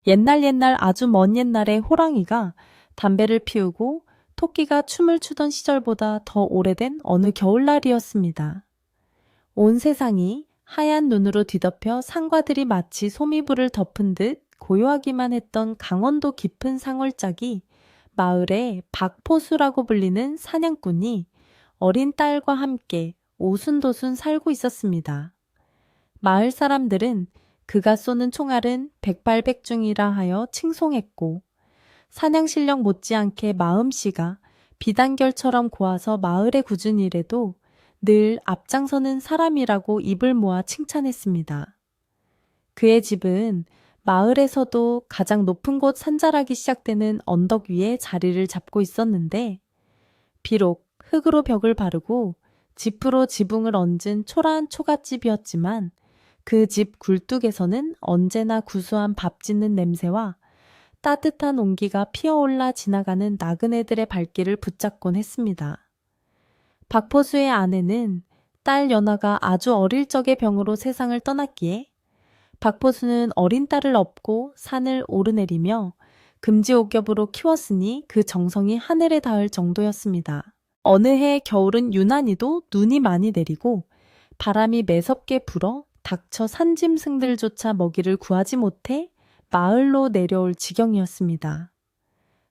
옛날 아주 먼 옛날에 호랑이가 담배를 피우고 토끼가 춤을 추던 시절보다 더 오래된 어느 겨울날이었습니다. 온 세상이 하얀 눈으로 뒤덮여 상과들이 마치 소미불을 덮은 듯 고요하기만 했던 강원도 깊은 상월짝이 마을에 박포수라고 불리는 사냥꾼이 어린 딸과 함께 오순도순 살고 있었습니다. 마을 사람들은 그가 쏘는 총알은 백발백중이라 하여 칭송했고 사냥 실력 못지않게 마음씨가 비단결처럼 고와서 마을에 굳은 일에도 늘 앞장서는 사람이라고 입을 모아 칭찬했습니다. 그의 집은 마을에서도 가장 높은 곳 산자락이 시작되는 언덕 위에 자리를 잡고 있었는데 비록 흙으로 벽을 바르고 지프로 지붕을 얹은 초라한 초가집이었지만 그 집 굴뚝에서는 언제나 구수한 밥 짓는 냄새와 따뜻한 온기가 피어올라 지나가는 나그네들의 발길을 붙잡곤 했습니다. 박포수의 아내는 딸 연화가 아주 어릴 적에 병으로 세상을 떠났기에 박포수는 어린 딸을 업고 산을 오르내리며 금지옥겹으로 키웠으니 그 정성이 하늘에 닿을 정도였습니다. 어느 해 겨울은 유난히도 눈이 많이 내리고 바람이 매섭게 불어 닥쳐 산짐승들조차 먹이를 구하지 못해 마을로 내려올 지경이었습니다.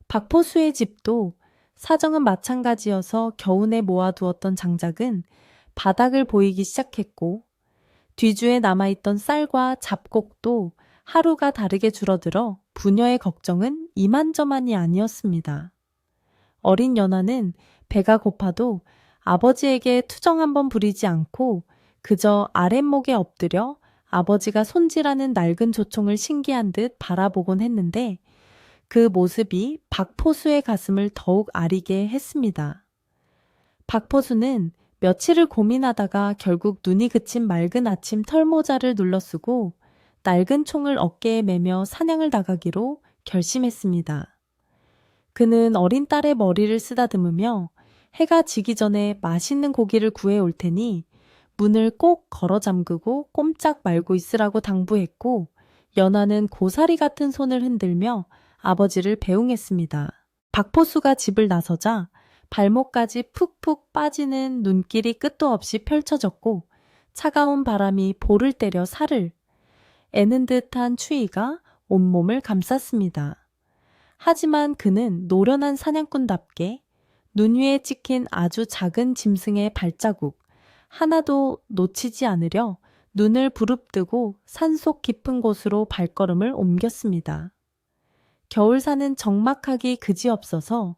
박포수의 집도 사정은 마찬가지여서 겨우내 모아두었던 장작은 바닥을 보이기 시작했고 뒤주에 남아있던 쌀과 잡곡도 하루가 다르게 줄어들어 부녀의 걱정은 이만저만이 아니었습니다. 어린 연화는 배가 고파도 아버지에게 투정 한번 부리지 않고 그저 아랫목에 엎드려 아버지가 손질하는 낡은 조총을 신기한 듯 바라보곤 했는데 그 모습이 박포수의 가슴을 더욱 아리게 했습니다. 박포수는 며칠을 고민하다가 결국 눈이 그친 맑은 아침 털모자를 눌러쓰고 낡은 총을 어깨에 매며 사냥을 나가기로 결심했습니다. 그는 어린 딸의 머리를 쓰다듬으며 해가 지기 전에 맛있는 고기를 구해올 테니 문을 꼭 걸어 잠그고 꼼짝 말고 있으라고 당부했고 연화는 고사리 같은 손을 흔들며 아버지를 배웅했습니다. 박포수가 집을 나서자 발목까지 푹푹 빠지는 눈길이 끝도 없이 펼쳐졌고 차가운 바람이 볼을 때려 살을 애는 듯한 추위가 온몸을 감쌌습니다. 하지만 그는 노련한 사냥꾼답게 눈 위에 찍힌 아주 작은 짐승의 발자국 하나도 놓치지 않으려 눈을 부릅뜨고 산속 깊은 곳으로 발걸음을 옮겼습니다. 겨울산은 적막하기 그지없어서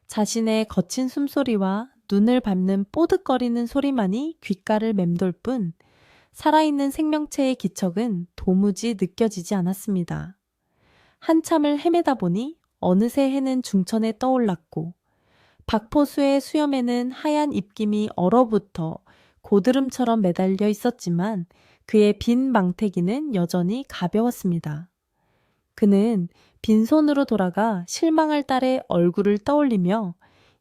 자신의 거친 숨소리와 눈을 밟는 뽀득거리는 소리만이 귓가를 맴돌 뿐 살아있는 생명체의 기척은 도무지 느껴지지 않았습니다. 한참을 헤매다 보니 어느새 해는 중천에 떠올랐고 박포수의 수염에는 하얀 입김이 얼어붙어 고드름처럼 매달려 있었지만 그의 빈 망태기는 여전히 가벼웠습니다. 그는 빈손으로 돌아가 실망할 딸의 얼굴을 떠올리며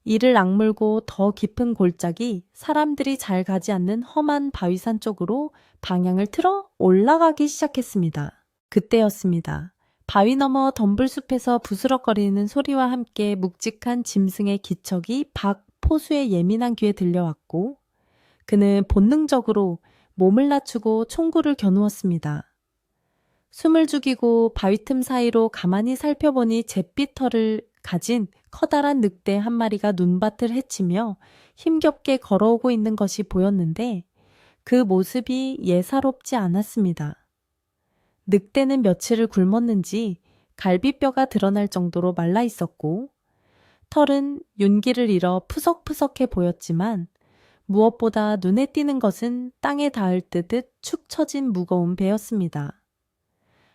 이를 악물고 더 깊은 골짜기 사람들이 잘 가지 않는 험한 바위산 쪽으로 방향을 틀어 올라가기 시작했습니다. 그때였습니다. 바위 너머 덤불숲에서 부스럭거리는 소리와 함께 묵직한 짐승의 기척이 박포수의 예민한 귀에 들려왔고 그는 본능적으로 몸을 낮추고 총구를 겨누었습니다. 숨을 죽이고 바위 틈 사이로 가만히 살펴보니 잿빛 털을 가진 커다란 늑대 한 마리가 눈밭을 헤치며 힘겹게 걸어오고 있는 것이 보였는데 그 모습이 예사롭지 않았습니다. 늑대는 며칠을 굶었는지 갈비뼈가 드러날 정도로 말라 있었고 털은 윤기를 잃어 푸석푸석해 보였지만 무엇보다 눈에 띄는 것은 땅에 닿을 듯 축 처진 무거운 배였습니다.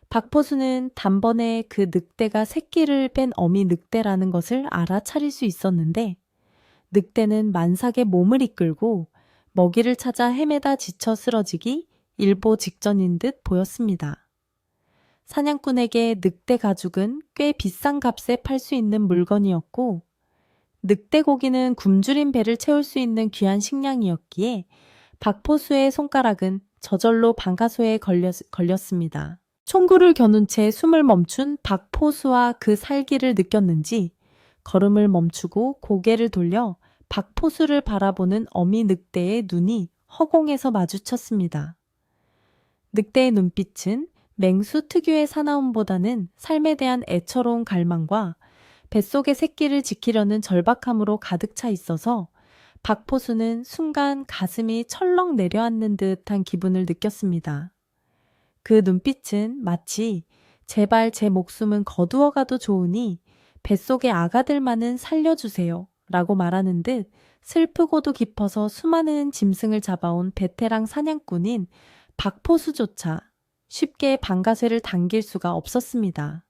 박포수는 단번에 그 늑대가 새끼를 뺀 어미 늑대라는 것을 알아차릴 수 있었는데 늑대는 만삭의 몸을 이끌고 먹이를 찾아 헤매다 지쳐 쓰러지기 일보 직전인 듯 보였습니다. 사냥꾼에게 늑대 가죽은 꽤 비싼 값에 팔 수 있는 물건이었고 늑대 고기는 굶주린 배를 채울 수 있는 귀한 식량이었기에 박포수의 손가락은 저절로 방가소에 걸렸습니다. 총구를 겨눈 채 숨을 멈춘 박포수와 그 살기를 느꼈는지 걸음을 멈추고 고개를 돌려 박포수를 바라보는 어미 늑대의 눈이 허공에서 마주쳤습니다. 늑대의 눈빛은 맹수 특유의 사나움보다는 삶에 대한 애처로운 갈망과 뱃속의 새끼를 지키려는 절박함으로 가득 차 있어서 박포수는 순간 가슴이 철렁 내려앉는 듯한 기분을 느꼈습니다. 그 눈빛은 마치 제발 제 목숨은 거두어가도 좋으니 뱃속의 아가들만은 살려주세요 라고 말하는 듯 슬프고도 깊어서 수많은 짐승을 잡아온 베테랑 사냥꾼인 박포수조차 쉽게 방가쇠를 당길 수가 없었습니다.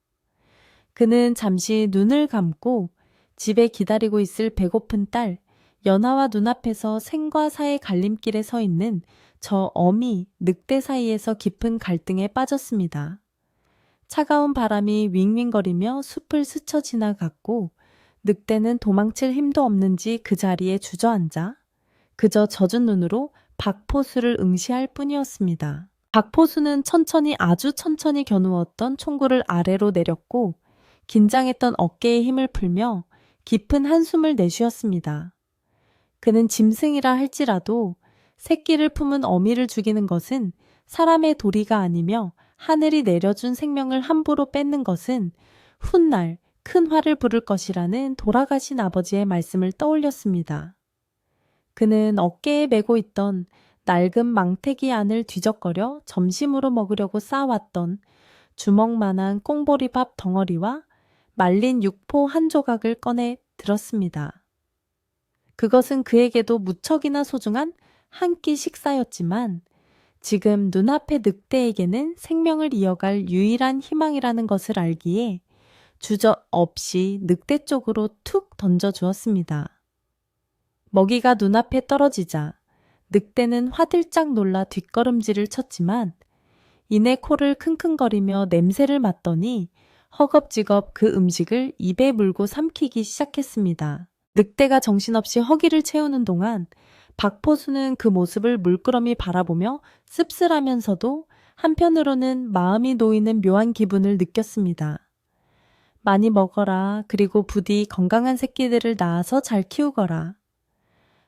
그는 잠시 눈을 감고 집에 기다리고 있을 배고픈 딸 연하와 눈앞에서 생과 사의 갈림길에 서 있는 저 어미 늑대 사이에서 깊은 갈등에 빠졌습니다. 차가운 바람이 윙윙거리며 숲을 스쳐 지나갔고 늑대는 도망칠 힘도 없는지 그 자리에 주저앉아 그저 젖은 눈으로 박포수를 응시할 뿐이었습니다. 박포수는 아주 천천히 겨누었던 총구를 아래로 내렸고 긴장했던 어깨에 힘을 풀며 깊은 한숨을 내쉬었습니다. 그는 짐승이라 할지라도 새끼를 품은 어미를 죽이는 것은 사람의 도리가 아니며 하늘이 내려준 생명을 함부로 뺏는 것은 훗날 큰 화를 부를 것이라는 돌아가신 아버지의 말씀을 떠올렸습니다. 그는 어깨에 메고 있던 낡은 망태기 안을 뒤적거려 점심으로 먹으려고 쌓아왔던 주먹만한 꽁보리밥 덩어리와 말린 육포 한 조각을 꺼내 들었습니다. 그것은 그에게도 무척이나 소중한 한 끼 식사였지만 지금 눈앞의 늑대에게는 생명을 이어갈 유일한 희망이라는 것을 알기에 주저없이 늑대 쪽으로 툭 던져주었습니다. 먹이가 눈앞에 떨어지자 늑대는 화들짝 놀라 뒷걸음질을 쳤지만 이내 코를 킁킁거리며 냄새를 맡더니 허겁지겁 그 음식을 입에 물고 삼키기 시작했습니다. 늑대가 정신없이 허기를 채우는 동안 박포수는 그 모습을 물끄러미 바라보며 씁쓸하면서도 한편으로는 마음이 놓이는 묘한 기분을 느꼈습니다. 많이 먹어라. 그리고 부디 건강한 새끼들을 낳아서 잘 키우거라.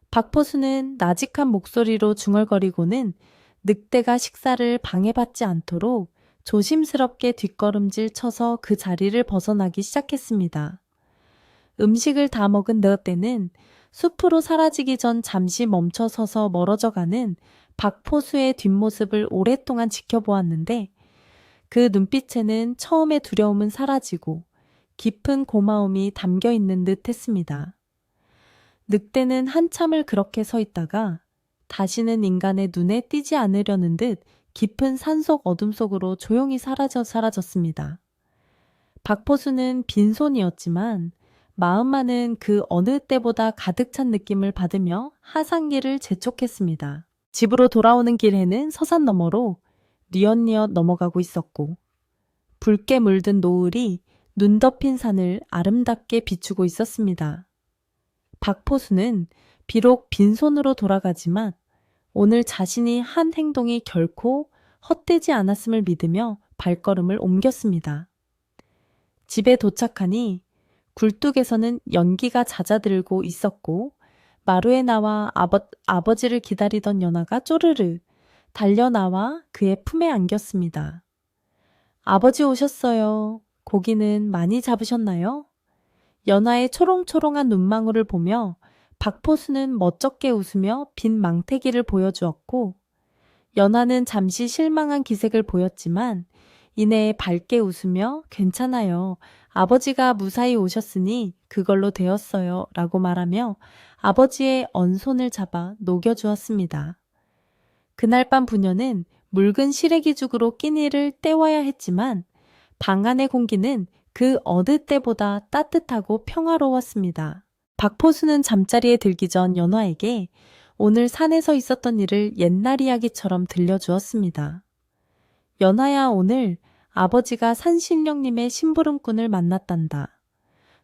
박포수는 나직한 목소리로 중얼거리고는 늑대가 식사를 방해받지 않도록 조심스럽게 뒷걸음질 쳐서 그 자리를 벗어나기 시작했습니다. 음식을 다 먹은 늑대는 숲으로 사라지기 전 잠시 멈춰서서 멀어져 가는 박포수의 뒷모습을 오랫동안 지켜보았는데 그 눈빛에는 처음의 두려움은 사라지고 깊은 고마움이 담겨 있는 듯 했습니다. 늑대는 한참을 그렇게 서 있다가 다시는 인간의 눈에 띄지 않으려는 듯 깊은 산속 어둠 속으로 조용히 사라졌습니다. 박포수는 빈손이었지만 마음만은 그 어느 때보다 가득 찬 느낌을 받으며 하산길을 재촉했습니다. 집으로 돌아오는 길에는 서산 너머로 뉘엿뉘엿 넘어가고 있었고 붉게 물든 노을이 눈 덮인 산을 아름답게 비추고 있었습니다. 박포수는 비록 빈손으로 돌아가지만 오늘 자신이 한 행동이 결코 헛되지 않았음을 믿으며 발걸음을 옮겼습니다. 집에 도착하니 굴뚝에서는 연기가 잦아들고 있었고 마루에 나와 아버지를 기다리던 연하가 쪼르르 달려나와 그의 품에 안겼습니다. 아버지 오셨어요. 고기는 많이 잡으셨나요? 연하의 초롱초롱한 눈망울을 보며 박포수는 멋쩍게 웃으며 빈 망태기를 보여주었고 연하는 잠시 실망한 기색을 보였지만 이내 밝게 웃으며 괜찮아요. 아버지가 무사히 오셨으니 그걸로 되었어요. 라고 말하며 아버지의 언손을 잡아 녹여주었습니다. 그날 밤 부녀는 묽은 시래기죽으로 끼니를 때워야 했지만 방 안의 공기는 그 어느 때보다 따뜻하고 평화로웠습니다. 박포수는 잠자리에 들기 전 연화에게 오늘 산에서 있었던 일을 옛날 이야기처럼 들려주었습니다. 연하야, 오늘 아버지가 산신령님의 심부름꾼을 만났단다.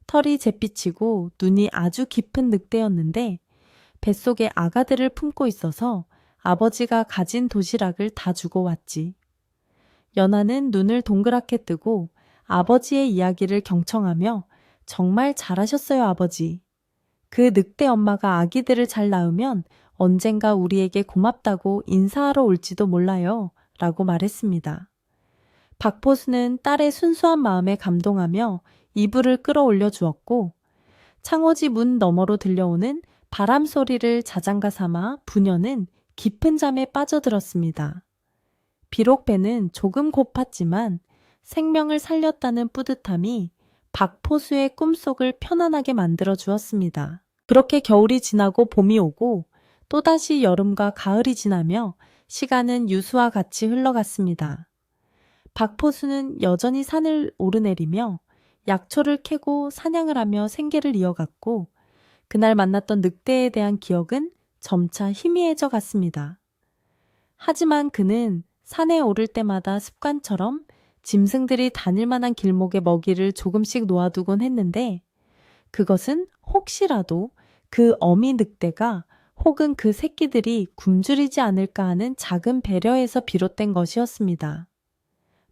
털이 잿빛이고 눈이 아주 깊은 늑대였는데 뱃속에 아가들을 품고 있어서 아버지가 가진 도시락을 다 주고 왔지. 연하는 눈을 동그랗게 뜨고 아버지의 이야기를 경청하며 정말 잘하셨어요, 아버지. 그 늑대 엄마가 아기들을 잘 낳으면 언젠가 우리에게 고맙다고 인사하러 올지도 몰라요. 라고 말했습니다. 박포수는 딸의 순수한 마음에 감동하며 이불을 끌어올려 주었고 창호지 문 너머로 들려오는 바람 소리를 자장가 삼아 부녀는 깊은 잠에 빠져들었습니다. 비록 배는 조금 고팠지만 생명을 살렸다는 뿌듯함이 박포수의 꿈속을 편안하게 만들어 주었습니다. 그렇게 겨울이 지나고 봄이 오고 또다시 여름과 가을이 지나며 시간은 유수와 같이 흘러갔습니다. 박포수는 여전히 산을 오르내리며 약초를 캐고 사냥을 하며 생계를 이어갔고 그날 만났던 늑대에 대한 기억은 점차 희미해져 갔습니다. 하지만 그는 산에 오를 때마다 습관처럼 짐승들이 다닐 만한 길목에 먹이를 조금씩 놓아두곤 했는데 그것은 혹시라도 그 어미 늑대가 혹은 그 새끼들이 굶주리지 않을까 하는 작은 배려에서 비롯된 것이었습니다.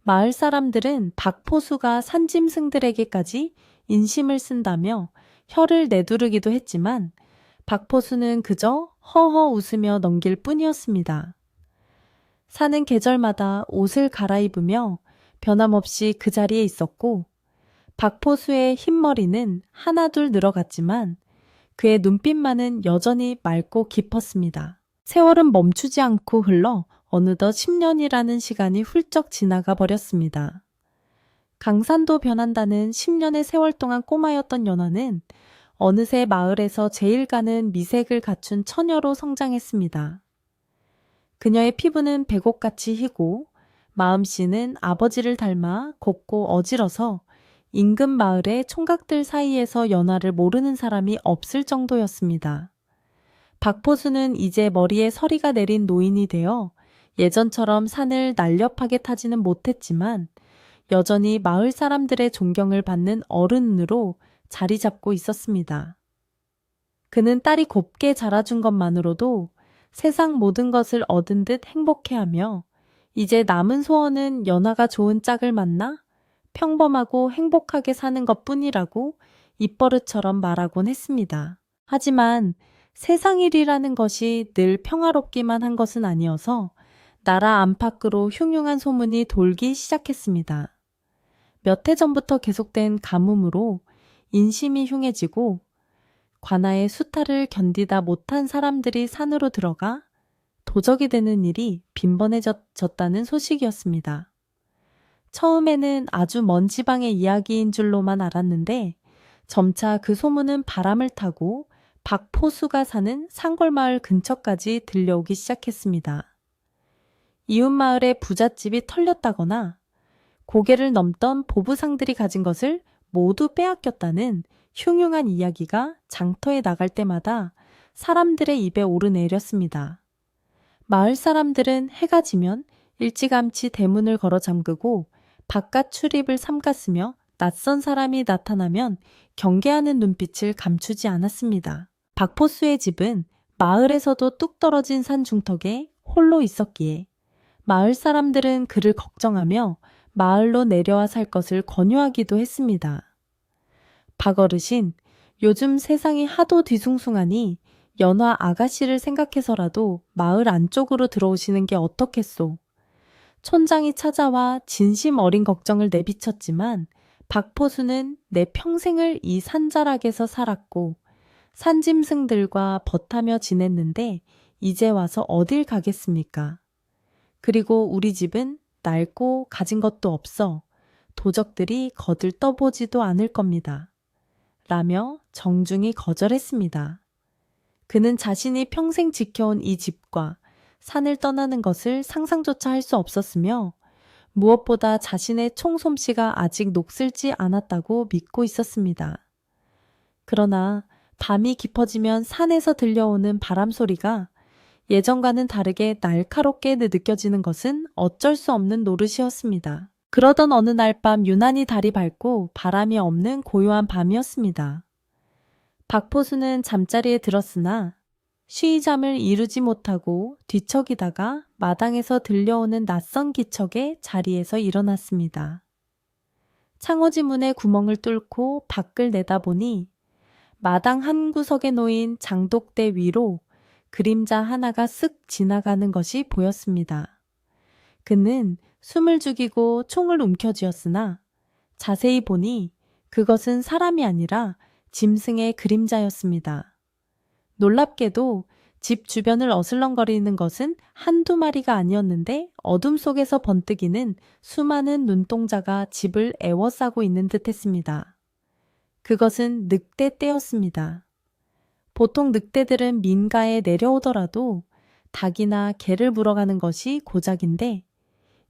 마을 사람들은 박포수가 산짐승들에게까지 인심을 쓴다며 혀를 내두르기도 했지만 박포수는 그저 허허 웃으며 넘길 뿐이었습니다. 사는 계절마다 옷을 갈아입으며 변함없이 그 자리에 있었고 박포수의 흰머리는 하나둘 늘어갔지만 그의 눈빛만은 여전히 맑고 깊었습니다. 세월은 멈추지 않고 흘러 어느덧 10년이라는 시간이 훌쩍 지나가 버렸습니다. 강산도 변한다는 10년의 세월 동안 꼬마였던 연화는 어느새 마을에서 제일 가는 미색을 갖춘 처녀로 성장했습니다. 그녀의 피부는 백옥같이 희고 마음씨는 아버지를 닮아 곱고 어지러서 인근 마을의 총각들 사이에서 연화를 모르는 사람이 없을 정도였습니다. 박포수는 이제 머리에 서리가 내린 노인이 되어 예전처럼 산을 날렵하게 타지는 못했지만 여전히 마을 사람들의 존경을 받는 어른으로 자리 잡고 있었습니다. 그는 딸이 곱게 자라준 것만으로도 세상 모든 것을 얻은 듯 행복해하며 이제 남은 소원은 연화가 좋은 짝을 만나 평범하고 행복하게 사는 것뿐이라고 입버릇처럼 말하곤 했습니다. 하지만 세상 일이라는 것이 늘 평화롭기만 한 것은 아니어서 나라 안팎으로 흉흉한 소문이 돌기 시작했습니다. 몇 해 전부터 계속된 가뭄으로 인심이 흉해지고 관아의 수탈을 견디다 못한 사람들이 산으로 들어가 도적이 되는 일이 빈번해졌다는 소식이었습니다. 처음에는 아주 먼 지방의 이야기인 줄로만 알았는데 점차 그 소문은 바람을 타고 박포수가 사는 산골마을 근처까지 들려오기 시작했습니다. 이웃마을의 부잣집이 털렸다거나 고개를 넘던 보부상들이 가진 것을 모두 빼앗겼다는 흉흉한 이야기가 장터에 나갈 때마다 사람들의 입에 오르내렸습니다. 마을 사람들은 해가 지면 일찌감치 대문을 걸어 잠그고 바깥 출입을 삼갔으며 낯선 사람이 나타나면 경계하는 눈빛을 감추지 않았습니다. 박포수의 집은 마을에서도 뚝 떨어진 산 중턱에 홀로 있었기에 마을 사람들은 그를 걱정하며 마을로 내려와 살 것을 권유하기도 했습니다. 박어르신, 요즘 세상이 하도 뒤숭숭하니 연화 아가씨를 생각해서라도 마을 안쪽으로 들어오시는 게 어떻겠소. 촌장이 찾아와 진심 어린 걱정을 내비쳤지만 박포수는 내 평생을 이 산자락에서 살았고 산짐승들과 벗하며 지냈는데 이제 와서 어딜 가겠습니까? 그리고 우리 집은 낡고 가진 것도 없어 도적들이 거들떠보지도 않을 겁니다. 라며 정중히 거절했습니다. 그는 자신이 평생 지켜온 이 집과 산을 떠나는 것을 상상조차 할 수 없었으며 무엇보다 자신의 총솜씨가 아직 녹슬지 않았다고 믿고 있었습니다. 그러나 밤이 깊어지면 산에서 들려오는 바람 소리가 예전과는 다르게 날카롭게 느껴지는 것은 어쩔 수 없는 노릇이었습니다. 그러던 어느 날 밤 유난히 달이 밝고 바람이 없는 고요한 밤이었습니다. 박포수는 잠자리에 들었으나 쉬이잠을 이루지 못하고 뒤척이다가 마당에서 들려오는 낯선 기척에 자리에서 일어났습니다. 창호지 문에 구멍을 뚫고 밖을 내다보니 마당 한 구석에 놓인 장독대 위로 그림자 하나가 쓱 지나가는 것이 보였습니다. 그는 숨을 죽이고 총을 움켜쥐었으나 자세히 보니 그것은 사람이 아니라 짐승의 그림자였습니다. 놀랍게도 집 주변을 어슬렁거리는 것은 한두 마리가 아니었는데 어둠 속에서 번뜩이는 수많은 눈동자가 집을 에워싸고 있는 듯 했습니다. 그것은 늑대떼였습니다. 보통 늑대들은 민가에 내려오더라도 닭이나 개를 물어가는 것이 고작인데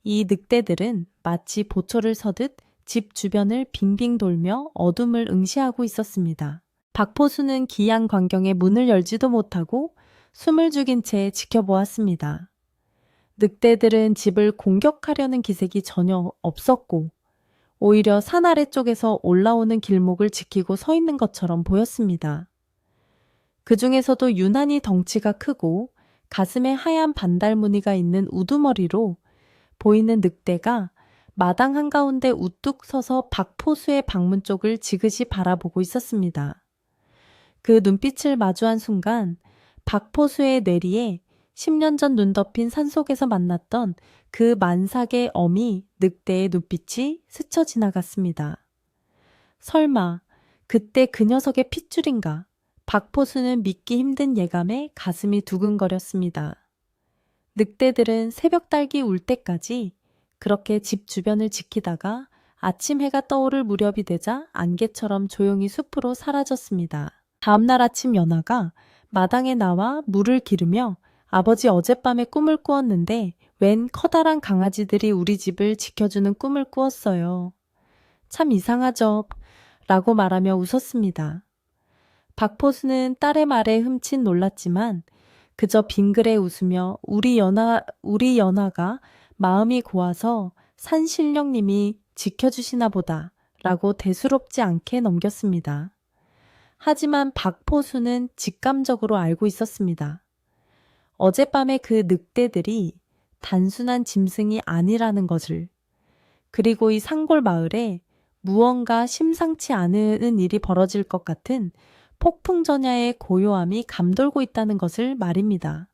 이 늑대들은 마치 보초를 서듯 집 주변을 빙빙 돌며 어둠을 응시하고 있었습니다. 박포수는 기이한 광경에 문을 열지도 못하고 숨을 죽인 채 지켜보았습니다. 늑대들은 집을 공격하려는 기색이 전혀 없었고 오히려 산 아래쪽에서 올라오는 길목을 지키고 서 있는 것처럼 보였습니다. 그 중에서도 유난히 덩치가 크고 가슴에 하얀 반달무늬가 있는 우두머리로 보이는 늑대가 마당 한가운데 우뚝 서서 박포수의 방문 쪽을 지그시 바라보고 있었습니다. 그 눈빛을 마주한 순간 박포수의 뇌리에 10년 전 눈 덮인 산속에서 만났던 그 만삭의 어미 늑대의 눈빛이 스쳐 지나갔습니다. 설마 그때 그 녀석의 핏줄인가? 박포수는 믿기 힘든 예감에 가슴이 두근거렸습니다. 늑대들은 새벽 딸기 울 때까지 그렇게 집 주변을 지키다가 아침 해가 떠오를 무렵이 되자 안개처럼 조용히 숲으로 사라졌습니다. 다음날 아침 연하가 마당에 나와 물을 기르며 아버지 어젯밤에 꿈을 꾸었는데 웬 커다란 강아지들이 우리 집을 지켜주는 꿈을 꾸었어요. 참 이상하죠? 라고 말하며 웃었습니다. 박포수는 딸의 말에 흠칫 놀랐지만 그저 빙그레 웃으며 우리 연하가 마음이 고와서 산신령님이 지켜주시나 보다 라고 대수롭지 않게 넘겼습니다. 하지만 박포수는 직감적으로 알고 있었습니다. 어젯밤에 그 늑대들이 단순한 짐승이 아니라는 것을, 그리고 이 산골 마을에 무언가 심상치 않은 일이 벌어질 것 같은 폭풍전야의 고요함이 감돌고 있다는 것을 말입니다.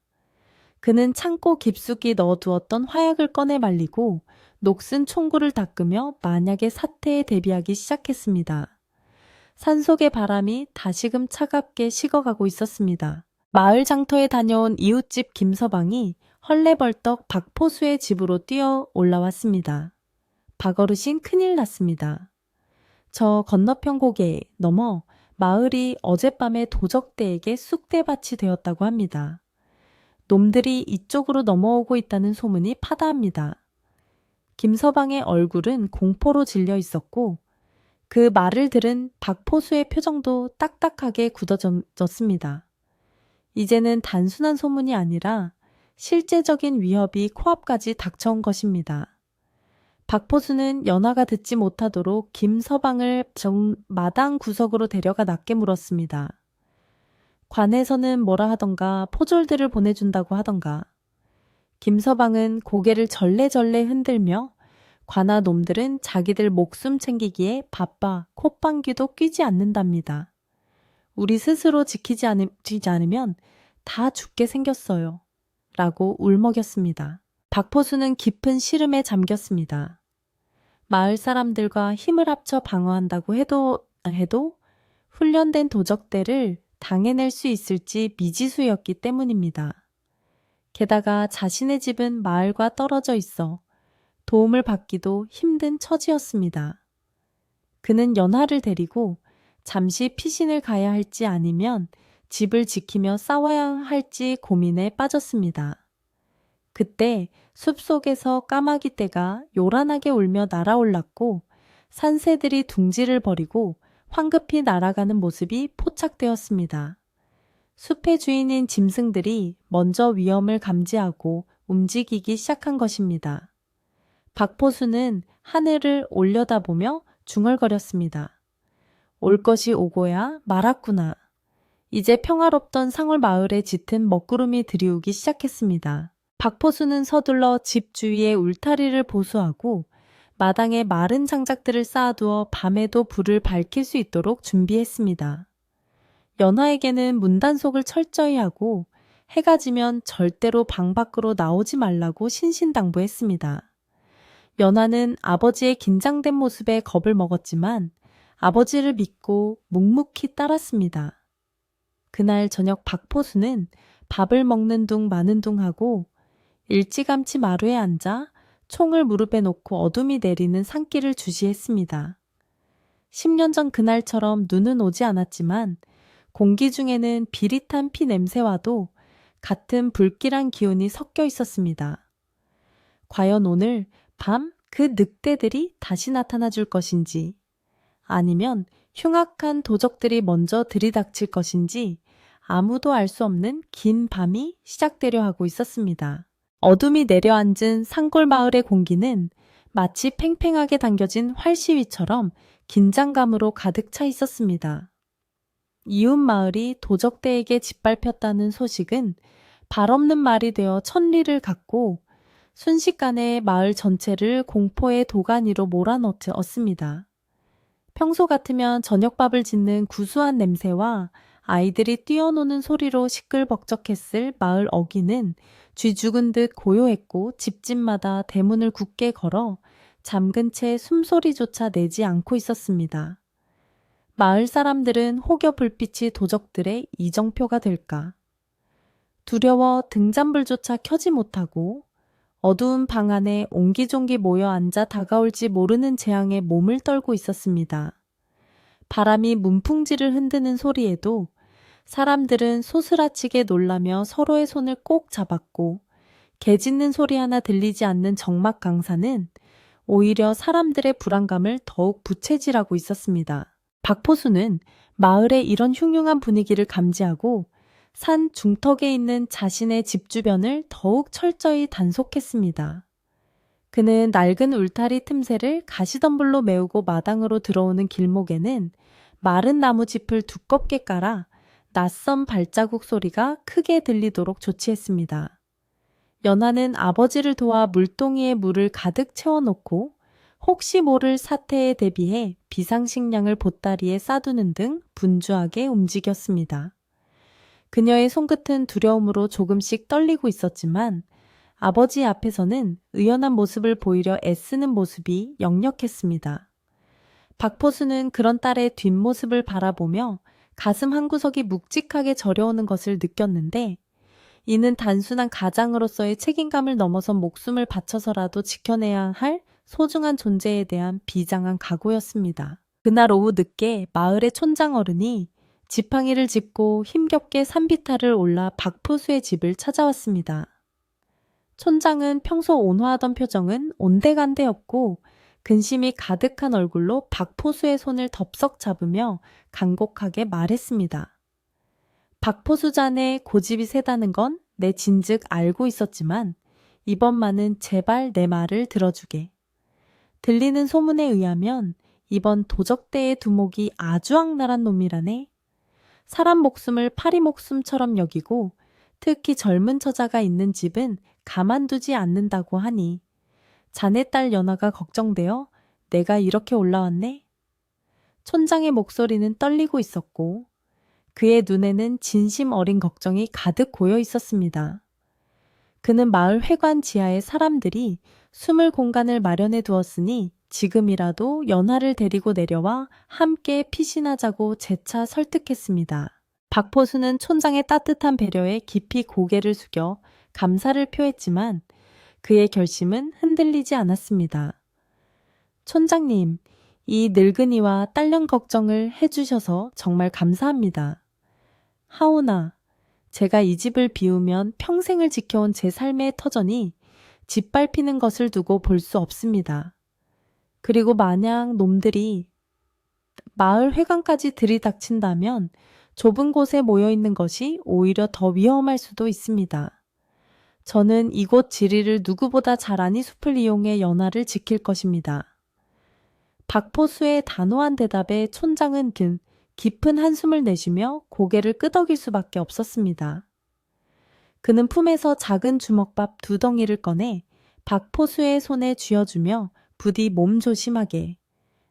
그는 창고 깊숙이 넣어두었던 화약을 꺼내 말리고 녹슨 총구를 닦으며 만약의 사태에 대비하기 시작했습니다. 산속의 바람이 다시금 차갑게 식어가고 있었습니다. 마을 장터에 다녀온 이웃집 김서방이 헐레벌떡 박포수의 집으로 뛰어 올라왔습니다. 박어르신 큰일 났습니다. 저 건너편 고개 넘어 마을이 어젯밤에 도적대에게 쑥대밭이 되었다고 합니다. 놈들이 이쪽으로 넘어오고 있다는 소문이 파다합니다. 김서방의 얼굴은 공포로 질려 있었고 그 말을 들은 박포수의 표정도 딱딱하게 굳어졌습니다. 이제는 단순한 소문이 아니라 실제적인 위협이 코앞까지 닥쳐온 것입니다. 박포수는 연하가 듣지 못하도록 김서방을 마당 구석으로 데려가 낮게 물었습니다. 관에서는 뭐라 하던가 포졸들을 보내준다고 하던가. 김서방은 고개를 절레절레 흔들며 관아 놈들은 자기들 목숨 챙기기에 바빠 콧방귀도 뀌지 않는답니다. 우리 스스로 지키지 않으면 다 죽게 생겼어요. 라고 울먹였습니다. 박포수는 깊은 시름에 잠겼습니다. 마을 사람들과 힘을 합쳐 방어한다고 해도 훈련된 도적대를 당해낼 수 있을지 미지수였기 때문입니다. 게다가 자신의 집은 마을과 떨어져 있어 도움을 받기도 힘든 처지였습니다. 그는 연하를 데리고 잠시 피신을 가야 할지 아니면 집을 지키며 싸워야 할지 고민에 빠졌습니다. 그때 숲속에서 까마귀 떼가 요란하게 울며 날아올랐고 산새들이 둥지를 버리고 황급히 날아가는 모습이 포착되었습니다. 숲의 주인인 짐승들이 먼저 위험을 감지하고 움직이기 시작한 것입니다. 박포수는 하늘을 올려다보며 중얼거렸습니다. 올 것이 오고야 말았구나. 이제 평화롭던 상월 마을에 짙은 먹구름이 드리우기 시작했습니다. 박포수는 서둘러 집 주위의 울타리를 보수하고 마당에 마른 장작들을 쌓아두어 밤에도 불을 밝힐 수 있도록 준비했습니다. 연화에게는 문단속을 철저히 하고 해가 지면 절대로 방 밖으로 나오지 말라고 신신당부했습니다. 연화는 아버지의 긴장된 모습에 겁을 먹었지만 아버지를 믿고 묵묵히 따랐습니다. 그날 저녁 박포수는 밥을 먹는 둥 마는 둥 하고 일찌감치 마루에 앉아 총을 무릎에 놓고 어둠이 내리는 산길을 주시했습니다. 10년 전 그날처럼 눈은 오지 않았지만 공기 중에는 비릿한 피 냄새와도 같은 불길한 기운이 섞여 있었습니다. 과연 오늘 밤 그 늑대들이 다시 나타나 줄 것인지 아니면 흉악한 도적들이 먼저 들이닥칠 것인지 아무도 알 수 없는 긴 밤이 시작되려 하고 있었습니다. 어둠이 내려앉은 산골 마을의 공기는 마치 팽팽하게 당겨진 활시위처럼 긴장감으로 가득 차 있었습니다. 이웃 마을이 도적대에게 짓밟혔다는 소식은 발 없는 말이 되어 천리를 갔고 순식간에 마을 전체를 공포의 도가니로 몰아넣었습니다. 평소 같으면 저녁밥을 짓는 구수한 냄새와 아이들이 뛰어노는 소리로 시끌벅적했을 마을 어귀는 쥐 죽은 듯 고요했고 집집마다 대문을 굳게 걸어 잠근 채 숨소리조차 내지 않고 있었습니다. 마을 사람들은 혹여 불빛이 도적들의 이정표가 될까. 두려워 등잔불조차 켜지 못하고 어두운 방 안에 옹기종기 모여 앉아 다가올지 모르는 재앙에 몸을 떨고 있었습니다. 바람이 문풍지를 흔드는 소리에도 사람들은 소스라치게 놀라며 서로의 손을 꼭 잡았고 개 짖는 소리 하나 들리지 않는 적막 강산은 오히려 사람들의 불안감을 더욱 부채질하고 있었습니다. 박포수는 마을의 이런 흉흉한 분위기를 감지하고 산 중턱에 있는 자신의 집 주변을 더욱 철저히 단속했습니다. 그는 낡은 울타리 틈새를 가시덤불로 메우고 마당으로 들어오는 길목에는 마른 나무짚을 두껍게 깔아 낯선 발자국 소리가 크게 들리도록 조치했습니다. 연화는 아버지를 도와 물동이에 물을 가득 채워놓고 혹시 모를 사태에 대비해 비상식량을 보따리에 싸두는 등 분주하게 움직였습니다. 그녀의 손끝은 두려움으로 조금씩 떨리고 있었지만 아버지 앞에서는 의연한 모습을 보이려 애쓰는 모습이 역력했습니다. 박포수는 그런 딸의 뒷모습을 바라보며 가슴 한구석이 묵직하게 저려오는 것을 느꼈는데 이는 단순한 가장으로서의 책임감을 넘어선 목숨을 바쳐서라도 지켜내야 할 소중한 존재에 대한 비장한 각오였습니다. 그날 오후 늦게 마을의 촌장 어른이 지팡이를 짚고 힘겹게 산비탈을 올라 박포수의 집을 찾아왔습니다. 촌장은 평소 온화하던 표정은 온데간데였고 근심이 가득한 얼굴로 박포수의 손을 덥석 잡으며 간곡하게 말했습니다. 박포수 자네 고집이 세다는 건 내 진즉 알고 있었지만 이번만은 제발 내 말을 들어주게. 들리는 소문에 의하면 이번 도적대의 두목이 아주 악랄한 놈이라네. 사람 목숨을 파리 목숨처럼 여기고 특히 젊은 처자가 있는 집은 가만두지 않는다고 하니 자네 딸 연화가 걱정되어 내가 이렇게 올라왔네. 촌장의 목소리는 떨리고 있었고 그의 눈에는 진심 어린 걱정이 가득 고여 있었습니다. 그는 마을 회관 지하에 사람들이 숨을 공간을 마련해 두었으니 지금이라도 연화를 데리고 내려와 함께 피신하자고 재차 설득했습니다. 박포수는 촌장의 따뜻한 배려에 깊이 고개를 숙여 감사를 표했지만 그의 결심은 흔들리지 않았습니다. 촌장님, 이 늙은이와 딸년 걱정을 해주셔서 정말 감사합니다. 하오나, 제가 이 집을 비우면 평생을 지켜온 제 삶의 터전이 짓밟히는 것을 두고 볼 수 없습니다. 그리고 만약 놈들이 마을 회관까지 들이닥친다면 좁은 곳에 모여있는 것이 오히려 더 위험할 수도 있습니다. 저는 이곳 지리를 누구보다 잘 아니 숲을 이용해 연화를 지킬 것입니다. 박포수의 단호한 대답에 촌장은 깊은 한숨을 내쉬며 고개를 끄덕일 수밖에 없었습니다. 그는 품에서 작은 주먹밥 2덩이를 꺼내 박포수의 손에 쥐어주며 부디 몸 조심하게,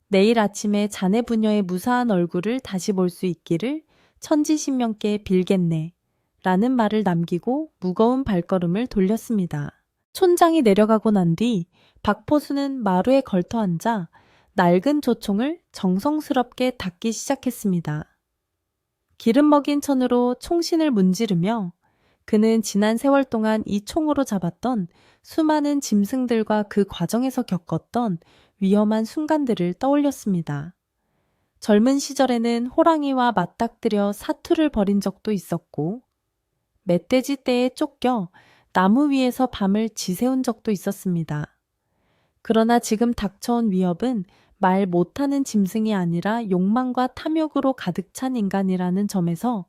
내일 아침에 자네 부녀의 무사한 얼굴을 다시 볼 수 있기를 천지신명께 빌겠네 라는 말을 남기고 무거운 발걸음을 돌렸습니다. 촌장이 내려가고 난 뒤 박포수는 마루에 걸터 앉아 낡은 조총을 정성스럽게 닦기 시작했습니다. 기름 먹인 천으로 총신을 문지르며 그는 지난 세월 동안 이 총으로 잡았던 수많은 짐승들과 그 과정에서 겪었던 위험한 순간들을 떠올렸습니다. 젊은 시절에는 호랑이와 맞닥뜨려 사투를 벌인 적도 있었고, 멧돼지 떼에 쫓겨 나무 위에서 밤을 지새운 적도 있었습니다. 그러나 지금 닥쳐온 위협은 말 못하는 짐승이 아니라 욕망과 탐욕으로 가득 찬 인간이라는 점에서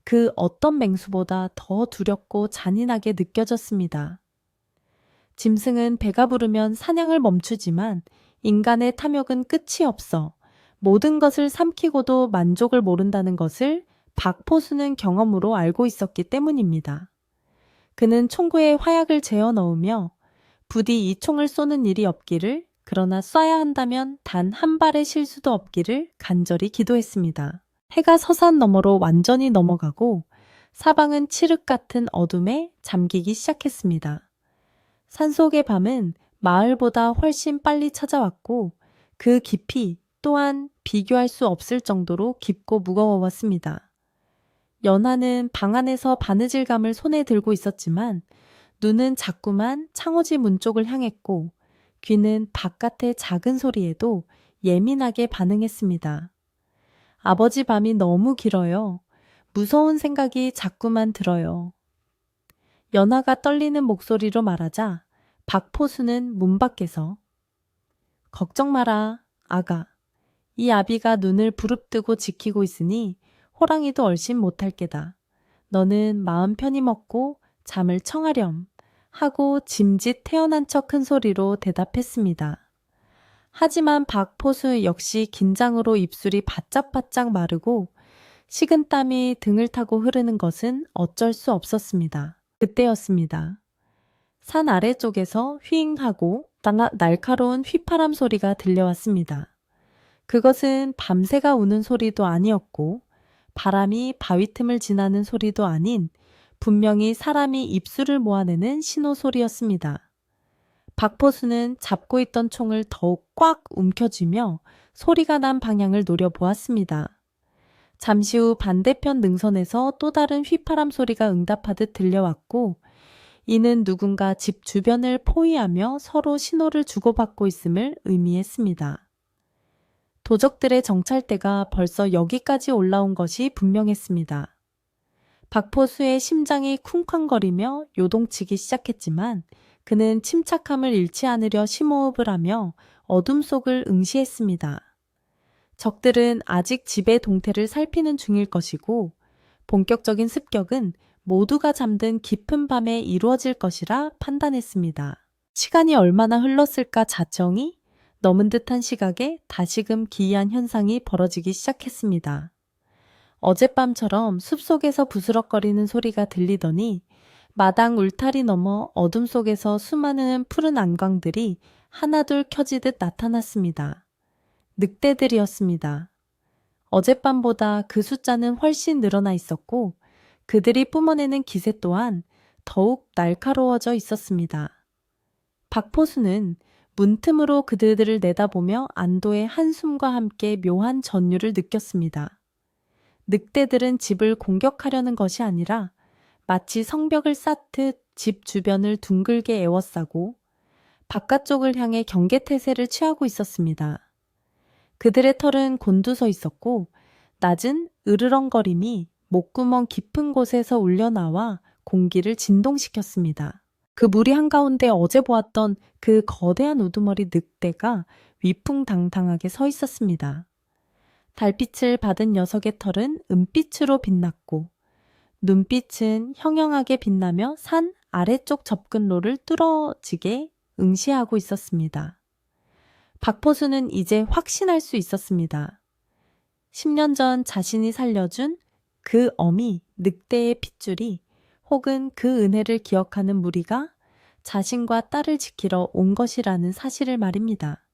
그 어떤 맹수보다 더 두렵고 잔인하게 느껴졌습니다. 짐승은 배가 부르면 사냥을 멈추지만 인간의 탐욕은 끝이 없어 모든 것을 삼키고도 만족을 모른다는 것을 박포수는 경험으로 알고 있었기 때문입니다. 그는 총구에 화약을 재어 넣으며 부디 이 총을 쏘는 일이 없기를, 그러나 쏴야 한다면 단 한 발의 실수도 없기를 간절히 기도했습니다. 해가 서산 너머로 완전히 넘어가고 사방은 칠흑 같은 어둠에 잠기기 시작했습니다. 산속의 밤은 마을보다 훨씬 빨리 찾아왔고 그 깊이 또한 비교할 수 없을 정도로 깊고 무거워왔습니다. 연하는 방 안에서 바느질감을 손에 들고 있었지만 눈은 자꾸만 창호지 문 쪽을 향했고 귀는 바깥의 작은 소리에도 예민하게 반응했습니다. 아버지 밤이 너무 길어요. 무서운 생각이 자꾸만 들어요. 연하가 떨리는 목소리로 말하자 박포수는 문 밖에서 걱정 마라, 아가. 이 아비가 눈을 부릅뜨고 지키고 있으니 호랑이도 얼씬 못할 게다. 너는 마음 편히 먹고 잠을 청하렴 하고 짐짓 태어난 척 큰 소리로 대답했습니다. 하지만 박포수 역시 긴장으로 입술이 바짝바짝 마르고 식은땀이 등을 타고 흐르는 것은 어쩔 수 없었습니다. 그때였습니다. 산 아래쪽에서 휘잉하고 날카로운 휘파람 소리가 들려왔습니다. 그것은 밤새가 우는 소리도 아니었고 바람이 바위 틈을 지나는 소리도 아닌 분명히 사람이 입술을 모아내는 신호 소리였습니다. 박포수는 잡고 있던 총을 더욱 꽉 움켜쥐며 소리가 난 방향을 노려보았습니다. 잠시 후 반대편 능선에서 또 다른 휘파람 소리가 응답하듯 들려왔고 이는 누군가 집 주변을 포위하며 서로 신호를 주고받고 있음을 의미했습니다. 도적들의 정찰대가 벌써 여기까지 올라온 것이 분명했습니다. 박포수의 심장이 쿵쾅거리며 요동치기 시작했지만 그는 침착함을 잃지 않으려 심호흡을 하며 어둠 속을 응시했습니다. 적들은 아직 집의 동태를 살피는 중일 것이고 본격적인 습격은 모두가 잠든 깊은 밤에 이루어질 것이라 판단했습니다. 시간이 얼마나 흘렀을까 자청이 넘은 듯한 시각에 다시금 기이한 현상이 벌어지기 시작했습니다. 어젯밤처럼 숲속에서 부스럭거리는 소리가 들리더니 마당 울타리 너머 어둠 속에서 수많은 푸른 안광들이 하나둘 켜지듯 나타났습니다. 늑대들이었습니다. 어젯밤보다 그 숫자는 훨씬 늘어나 있었고 그들이 뿜어내는 기세 또한 더욱 날카로워져 있었습니다. 박포수는 문틈으로 그들을 내다보며 안도의 한숨과 함께 묘한 전율을 느꼈습니다. 늑대들은 집을 공격하려는 것이 아니라 마치 성벽을 쌓듯 집 주변을 둥글게 에워싸고 바깥쪽을 향해 경계태세를 취하고 있었습니다. 그들의 털은 곤두서 있었고 낮은 으르렁거림이 목구멍 깊은 곳에서 울려나와 공기를 진동시켰습니다. 그 무리 한가운데 어제 보았던 그 거대한 우두머리 늑대가 위풍당당하게 서 있었습니다. 달빛을 받은 녀석의 털은 은빛으로 빛났고 눈빛은 형형하게 빛나며 산 아래쪽 접근로를 뚫어지게 응시하고 있었습니다. 박포수는 이제 확신할 수 있었습니다. 10년 전 자신이 살려준 그 어미 늑대의 핏줄이 혹은 그 은혜를 기억하는 무리가 자신과 딸을 지키러 온 것이라는 사실을 말입니다.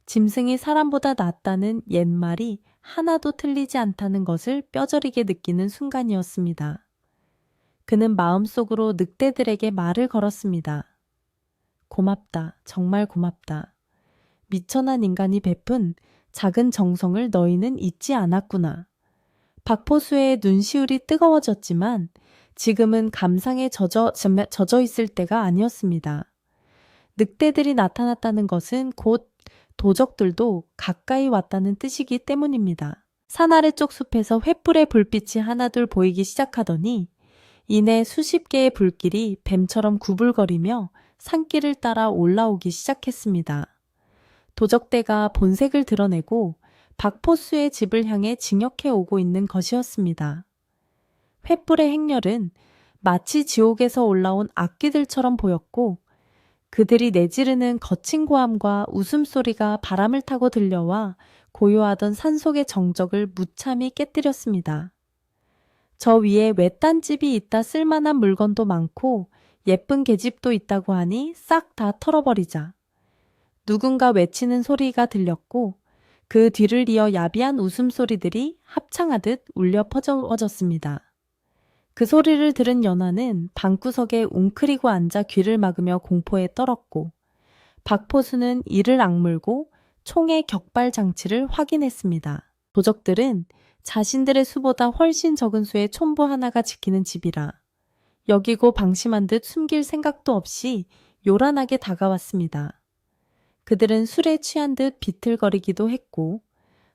짐승이 사람보다 낫다는 옛말이 하나도 틀리지 않다는 것을 뼈저리게 느끼는 순간이었습니다. 그는 마음속으로 늑대들에게 말을 걸었습니다. 고맙다, 정말 고맙다. 미천한 인간이 베푼 작은 정성을 너희는 잊지 않았구나. 박포수의 눈시울이 뜨거워졌지만 지금은 감상에 젖어 있을 때가 아니었습니다. 늑대들이 나타났다는 것은 곧 도적들도 가까이 왔다는 뜻이기 때문입니다. 산 아래쪽 숲에서 횃불의 불빛이 하나둘 보이기 시작하더니 이내 수십 개의 불길이 뱀처럼 구불거리며 산길을 따라 올라오기 시작했습니다. 도적대가 본색을 드러내고 박포수의 집을 향해 진격해 오고 있는 것이었습니다. 횃불의 행렬은 마치 지옥에서 올라온 악귀들처럼 보였고 그들이 내지르는 거친 고함과 웃음소리가 바람을 타고 들려와 고요하던 산속의 정적을 무참히 깨뜨렸습니다. 저 위에 외딴집이 있다 쓸만한 물건도 많고 예쁜 계집도 있다고 하니 싹 다 털어버리자. 누군가 외치는 소리가 들렸고 그 뒤를 이어 야비한 웃음소리들이 합창하듯 울려 퍼져졌습니다. 그 소리를 들은 연화는 방구석에 웅크리고 앉아 귀를 막으며 공포에 떨었고 박포수는 이를 악물고 총의 격발 장치를 확인했습니다. 도적들은 자신들의 수보다 훨씬 적은 수의 촌부 하나가 지키는 집이라 여기고 방심한 듯 숨길 생각도 없이 요란하게 다가왔습니다. 그들은 술에 취한 듯 비틀거리기도 했고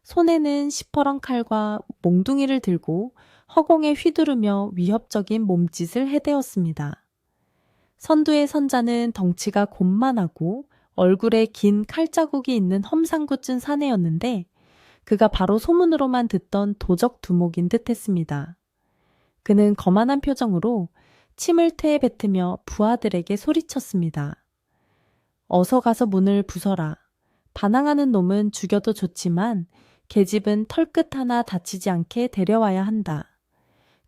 손에는 시퍼런 칼과 몽둥이를 들고 허공에 휘두르며 위협적인 몸짓을 해대었습니다. 선두의 선자는 덩치가 곤만하고 얼굴에 긴 칼자국이 있는 험상궂은 사내였는데 그가 바로 소문으로만 듣던 도적 두목인 듯했습니다. 그는 거만한 표정으로 침을 퇴에 뱉으며 부하들에게 소리쳤습니다. 어서 가서 문을 부숴라. 반항하는 놈은 죽여도 좋지만 계집은 털끝 하나 다치지 않게 데려와야 한다.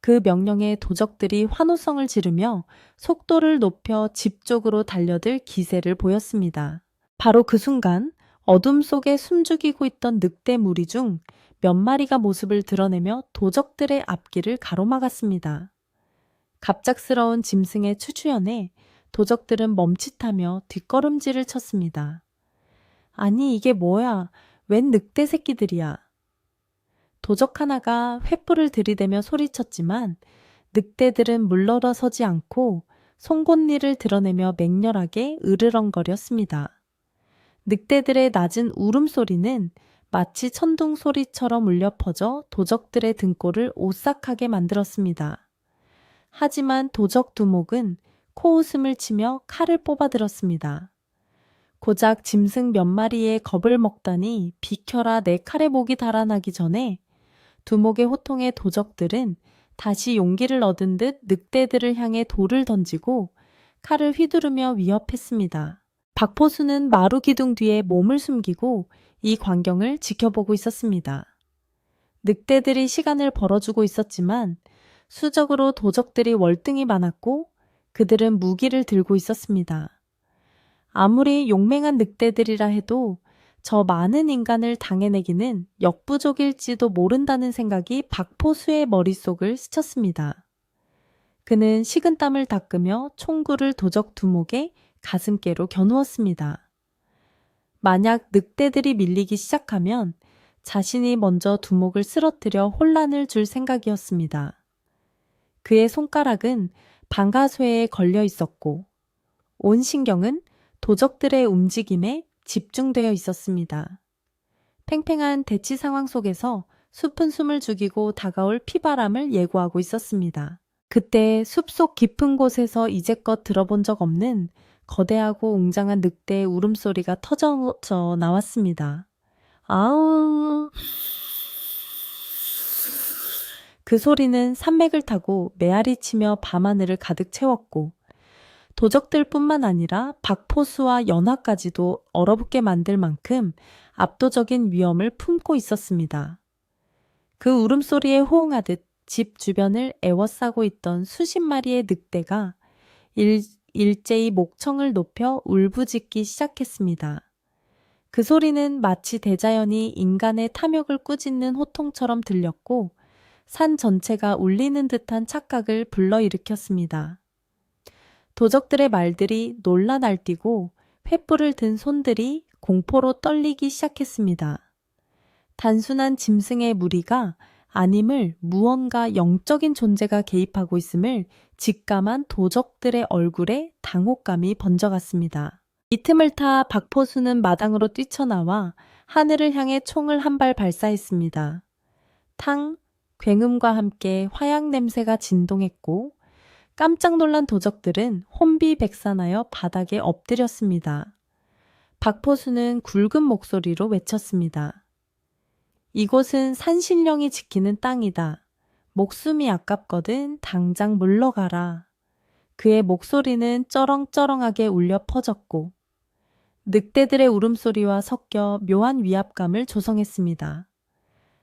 그 명령에 도적들이 환호성을 지르며 속도를 높여 집 쪽으로 달려들 기세를 보였습니다. 바로 그 순간 어둠 속에 숨죽이고 있던 늑대 무리 중 몇 마리가 모습을 드러내며 도적들의 앞길을 가로막았습니다. 갑작스러운 짐승의 추주연에 도적들은 멈칫하며 뒷걸음질을 쳤습니다. 아니 이게 뭐야? 웬 늑대 새끼들이야? 도적 하나가 횃불을 들이대며 소리쳤지만 늑대들은 물러서지 않고 송곳니를 드러내며 맹렬하게 으르렁거렸습니다. 늑대들의 낮은 울음소리는 마치 천둥 소리처럼 울려 퍼져 도적들의 등골을 오싹하게 만들었습니다. 하지만 도적 두목은 코웃음을 치며 칼을 뽑아들었습니다. 고작 짐승 몇 마리의 겁을 먹다니 비켜라 내 칼에 목이 달아나기 전에 두목의 호통에 도적들은 다시 용기를 얻은 듯 늑대들을 향해 돌을 던지고 칼을 휘두르며 위협했습니다. 박포수는 마루 기둥 뒤에 몸을 숨기고 이 광경을 지켜보고 있었습니다. 늑대들이 시간을 벌어주고 있었지만 수적으로 도적들이 월등히 많았고 그들은 무기를 들고 있었습니다. 아무리 용맹한 늑대들이라 해도 저 많은 인간을 당해내기는 역부족일지도 모른다는 생각이 박포수의 머릿속을 스쳤습니다. 그는 식은땀을 닦으며 총구를 도적 두목의 가슴께로 겨누었습니다. 만약 늑대들이 밀리기 시작하면 자신이 먼저 두목을 쓰러뜨려 혼란을 줄 생각이었습니다. 그의 손가락은 방가쇠에 걸려 있었고 온 신경은 도적들의 움직임에 집중되어 있었습니다. 팽팽한 대치 상황 속에서 숲은 숨을 죽이고 다가올 피바람을 예고하고 있었습니다. 그때 숲속 깊은 곳에서 이제껏 들어본 적 없는 거대하고 웅장한 늑대의 울음소리가 터져 나왔습니다. 아우! 그 소리는 산맥을 타고 메아리치며 밤하늘을 가득 채웠고 도적들뿐만 아니라 박포수와 연화까지도 얼어붙게 만들 만큼 압도적인 위험을 품고 있었습니다. 그 울음소리에 호응하듯 집 주변을 에워싸고 있던 수십 마리의 늑대가 일제히 목청을 높여 울부짖기 시작했습니다. 그 소리는 마치 대자연이 인간의 탐욕을 꾸짖는 호통처럼 들렸고 산 전체가 울리는 듯한 착각을 불러일으켰습니다. 도적들의 말들이 놀라 날뛰고 횃불을 든 손들이 공포로 떨리기 시작했습니다. 단순한 짐승의 무리가 아님을 무언가 영적인 존재가 개입하고 있음을 직감한 도적들의 얼굴에 당혹감이 번져갔습니다. 이 틈을 타 박포수는 마당으로 뛰쳐나와 하늘을 향해 총을 한 발 발사했습니다. 탕, 굉음과 함께 화약 냄새가 진동했고 깜짝 놀란 도적들은 혼비백산하여 바닥에 엎드렸습니다. 박포수는 굵은 목소리로 외쳤습니다. 이곳은 산신령이 지키는 땅이다. 목숨이 아깝거든 당장 물러가라. 그의 목소리는 쩌렁쩌렁하게 울려 퍼졌고 늑대들의 울음소리와 섞여 묘한 위압감을 조성했습니다.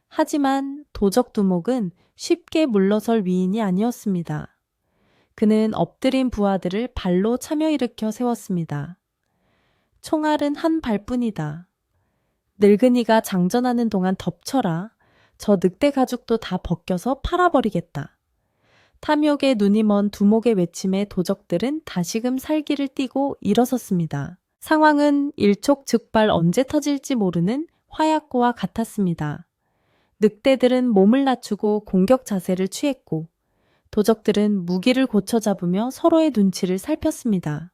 하지만 도적 두목은 쉽게 물러설 위인이 아니었습니다. 그는 엎드린 부하들을 발로 차며 일으켜 세웠습니다. 총알은 한 발뿐이다. 늙은이가 장전하는 동안 덮쳐라. 저 늑대 가죽도 다 벗겨서 팔아버리겠다. 탐욕에 눈이 먼 두목의 외침에 도적들은 다시금 살기를 띠고 일어섰습니다. 상황은 일촉즉발 언제 터질지 모르는 화약고와 같았습니다. 늑대들은 몸을 낮추고 공격 자세를 취했고 도적들은 무기를 고쳐 잡으며 서로의 눈치를 살폈습니다.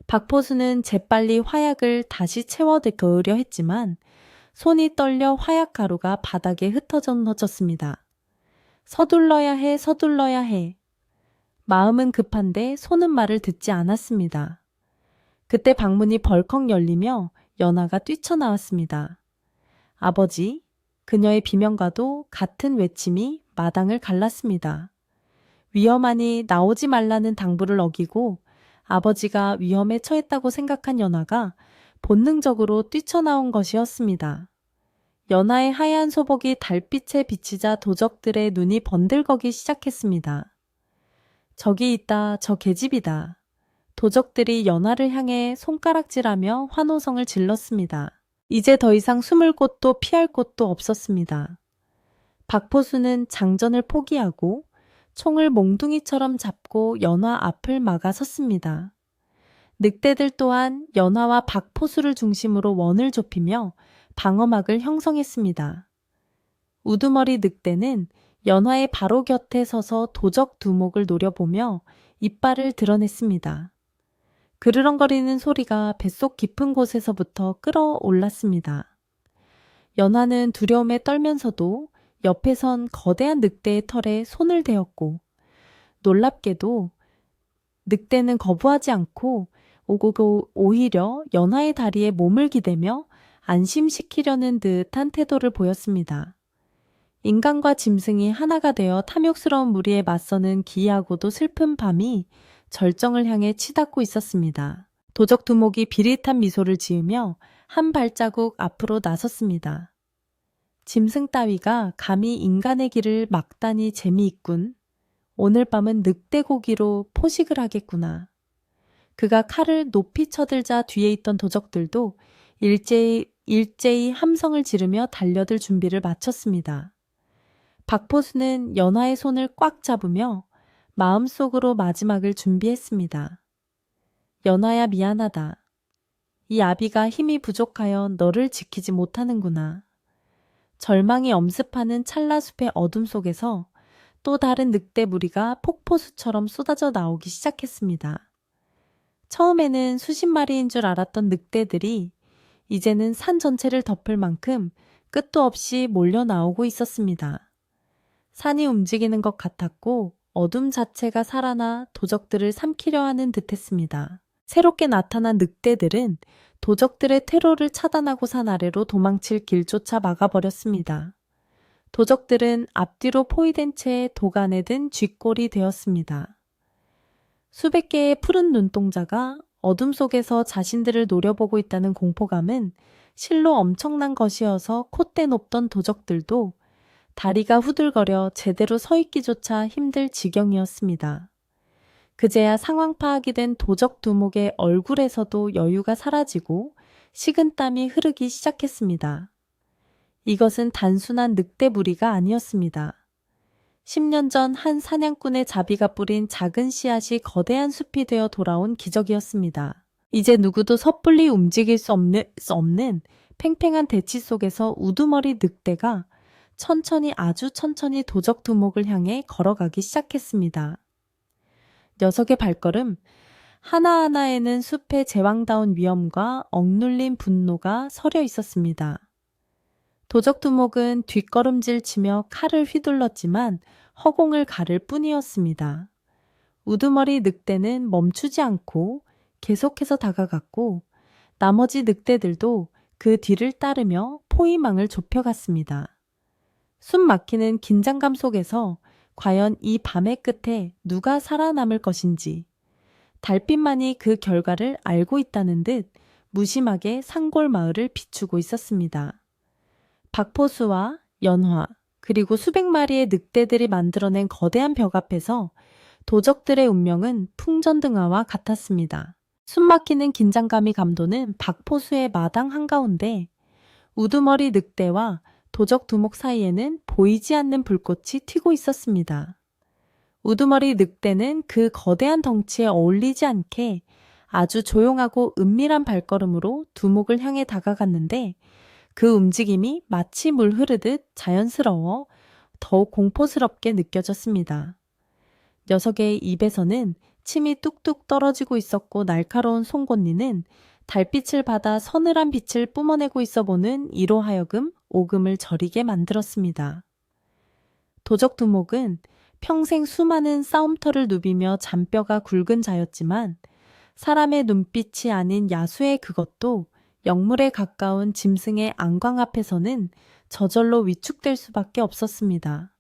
박포수는 재빨리 화약을 다시 채워 넣으려 했지만 손이 떨려 화약 가루가 바닥에 흩어졌습니다. 서둘러야 해, 서둘러야 해. 마음은 급한데 손은 말을 듣지 않았습니다. 그때 방문이 벌컥 열리며 연하가 뛰쳐나왔습니다. 아버지, 그녀의 비명과도 같은 외침이 마당을 갈랐습니다. 위험하니 나오지 말라는 당부를 어기고 아버지가 위험에 처했다고 생각한 연하가 본능적으로 뛰쳐나온 것이었습니다. 연하의 하얀 소복이 달빛에 비치자 도적들의 눈이 번들거기 시작했습니다. 저기 있다, 저 계집이다. 도적들이 연하를 향해 손가락질하며 환호성을 질렀습니다. 이제 더 이상 숨을 곳도 피할 곳도 없었습니다. 박포수는 장전을 포기하고 총을 몽둥이처럼 잡고 연화 앞을 막아 섰습니다. 늑대들 또한 연화와 박포수를 중심으로 원을 좁히며 방어막을 형성했습니다. 우두머리 늑대는 연화의 바로 곁에 서서 도적 두목을 노려보며 이빨을 드러냈습니다. 그르렁거리는 소리가 뱃속 깊은 곳에서부터 끌어올랐습니다. 연화는 두려움에 떨면서도 옆에 선 거대한 늑대의 털에 손을 대었고 놀랍게도 늑대는 거부하지 않고 오히려 연화의 다리에 몸을 기대며 안심시키려는 듯한 태도를 보였습니다. 인간과 짐승이 하나가 되어 탐욕스러운 무리에 맞서는 기이하고도 슬픈 밤이 절정을 향해 치닫고 있었습니다. 도적 두목이 비릿한 미소를 지으며 한 발자국 앞으로 나섰습니다. 짐승 따위가 감히 인간의 길을 막다니 재미있군. 오늘 밤은 늑대 고기로 포식을 하겠구나. 그가 칼을 높이 쳐들자 뒤에 있던 도적들도 일제히 함성을 지르며 달려들 준비를 마쳤습니다. 박포수는 연화의 손을 꽉 잡으며 마음속으로 마지막을 준비했습니다. 연화야 미안하다. 이 아비가 힘이 부족하여 너를 지키지 못하는구나. 절망이 엄습하는 찰나숲의 어둠 속에서 또 다른 늑대 무리가 폭포수처럼 쏟아져 나오기 시작했습니다. 처음에는 수십 마리인 줄 알았던 늑대들이 이제는 산 전체를 덮을 만큼 끝도 없이 몰려 나오고 있었습니다. 산이 움직이는 것 같았고 어둠 자체가 살아나 도적들을 삼키려 하는 듯했습니다. 새롭게 나타난 늑대들은 도적들의 퇴로를 차단하고 산 아래로 도망칠 길조차 막아버렸습니다. 도적들은 앞뒤로 포위된 채 도간에 든 쥐꼴이 되었습니다. 수백 개의 푸른 눈동자가 어둠 속에서 자신들을 노려보고 있다는 공포감은 실로 엄청난 것이어서 콧대 높던 도적들도 다리가 후들거려 제대로 서 있기조차 힘들 지경이었습니다. 그제야 상황 파악이 된 도적 두목의 얼굴에서도 여유가 사라지고 식은땀이 흐르기 시작했습니다. 이것은 단순한 늑대 무리가 아니었습니다. 10년 전 한 사냥꾼의 자비가 뿌린 작은 씨앗이 거대한 숲이 되어 돌아온 기적이었습니다. 이제 누구도 섣불리 움직일 수 없는 팽팽한 대치 속에서 우두머리 늑대가 아주 천천히 도적 두목을 향해 걸어가기 시작했습니다. 녀석의 발걸음 하나하나에는 숲의 제왕다운 위엄과 억눌린 분노가 서려 있었습니다. 도적 두목은 뒷걸음질 치며 칼을 휘둘렀지만 허공을 가를 뿐이었습니다. 우두머리 늑대는 멈추지 않고 계속해서 다가갔고 나머지 늑대들도 그 뒤를 따르며 포위망을 좁혀갔습니다. 숨 막히는 긴장감 속에서 과연 이 밤의 끝에 누가 살아남을 것인지 달빛만이 그 결과를 알고 있다는 듯 무심하게 산골 마을을 비추고 있었습니다. 박포수와 연화 그리고 수백 마리의 늑대들이 만들어낸 거대한 벽 앞에서 도적들의 운명은 풍전등화와 같았습니다. 숨막히는 긴장감이 감도는 박포수의 마당 한가운데 우두머리 늑대와 도적 두목 사이에는 보이지 않는 불꽃이 튀고 있었습니다. 우두머리 늑대는 그 거대한 덩치에 어울리지 않게 아주 조용하고 은밀한 발걸음으로 두목을 향해 다가갔는데 그 움직임이 마치 물 흐르듯 자연스러워 더욱 공포스럽게 느껴졌습니다. 녀석의 입에서는 침이 뚝뚝 떨어지고 있었고 날카로운 송곳니는 달빛을 받아 서늘한 빛을 뿜어내고 있어 보는 이로 하여금 오금을 저리게 만들었습니다. 도적 두목은 평생 수많은 싸움터를 누비며 잔뼈가 굵은 자였지만 사람의 눈빛이 아닌 야수의 그것도 영물에 가까운 짐승의 안광 앞에서는 저절로 위축될 수밖에 없었습니다.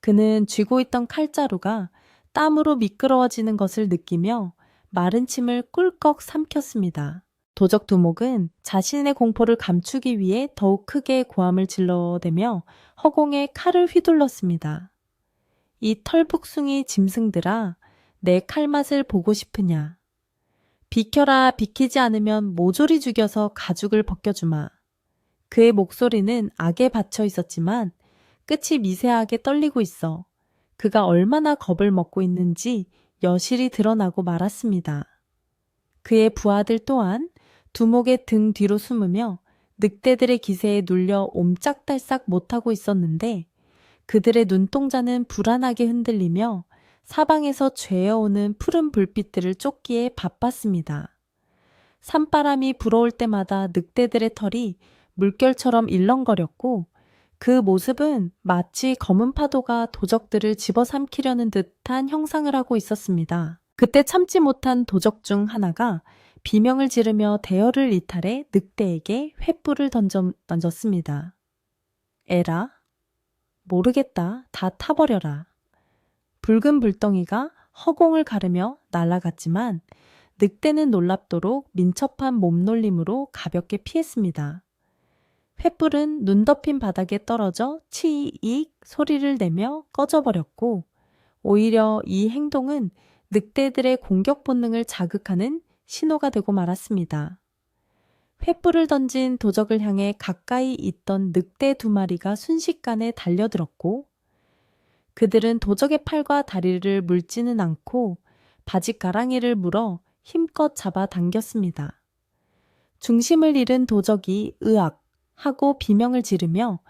그는 쥐고 있던 칼자루가 땀으로 미끄러워지는 것을 느끼며 마른 침을 꿀꺽 삼켰습니다. 도적 두목은 자신의 공포를 감추기 위해 더욱 크게 고함을 질러대며 허공에 칼을 휘둘렀습니다. 이 털북숭이 짐승들아, 내 칼맛을 보고 싶으냐. 비켜라, 비키지 않으면 모조리 죽여서 가죽을 벗겨주마. 그의 목소리는 악에 받쳐 있었지만 끝이 미세하게 떨리고 있어 그가 얼마나 겁을 먹고 있는지 여실히 드러나고 말았습니다. 그의 부하들 또한 두목의 등 뒤로 숨으며 늑대들의 기세에 눌려 옴짝달싹 못하고 있었는데 그들의 눈동자는 불안하게 흔들리며 사방에서 죄어오는 푸른 불빛들을 쫓기에 바빴습니다. 산바람이 불어올 때마다 늑대들의 털이 물결처럼 일렁거렸고 그 모습은 마치 검은 파도가 도적들을 집어삼키려는 듯한 형상을 하고 있었습니다. 그때 참지 못한 도적 중 하나가 비명을 지르며 대열을 이탈해 늑대에게 횃불을 던졌습니다. 에라, 모르겠다, 다 타버려라. 붉은 불덩이가 허공을 가르며 날아갔지만 늑대는 놀랍도록 민첩한 몸놀림으로 가볍게 피했습니다. 횃불은 눈 덮인 바닥에 떨어져 치익 소리를 내며 꺼져버렸고 오히려 이 행동은 늑대들의 공격 본능을 자극하는 신호가 되고 말았습니다. 횃불을 던진 도적을 향해 가까이 있던 늑대 2마리가 순식간에 달려들었고 그들은 도적의 팔과 다리를 물지는 않고 바짓가랑이를 물어 힘껏 잡아 당겼습니다. 중심을 잃은 도적이 으악 하고 비명을 지르며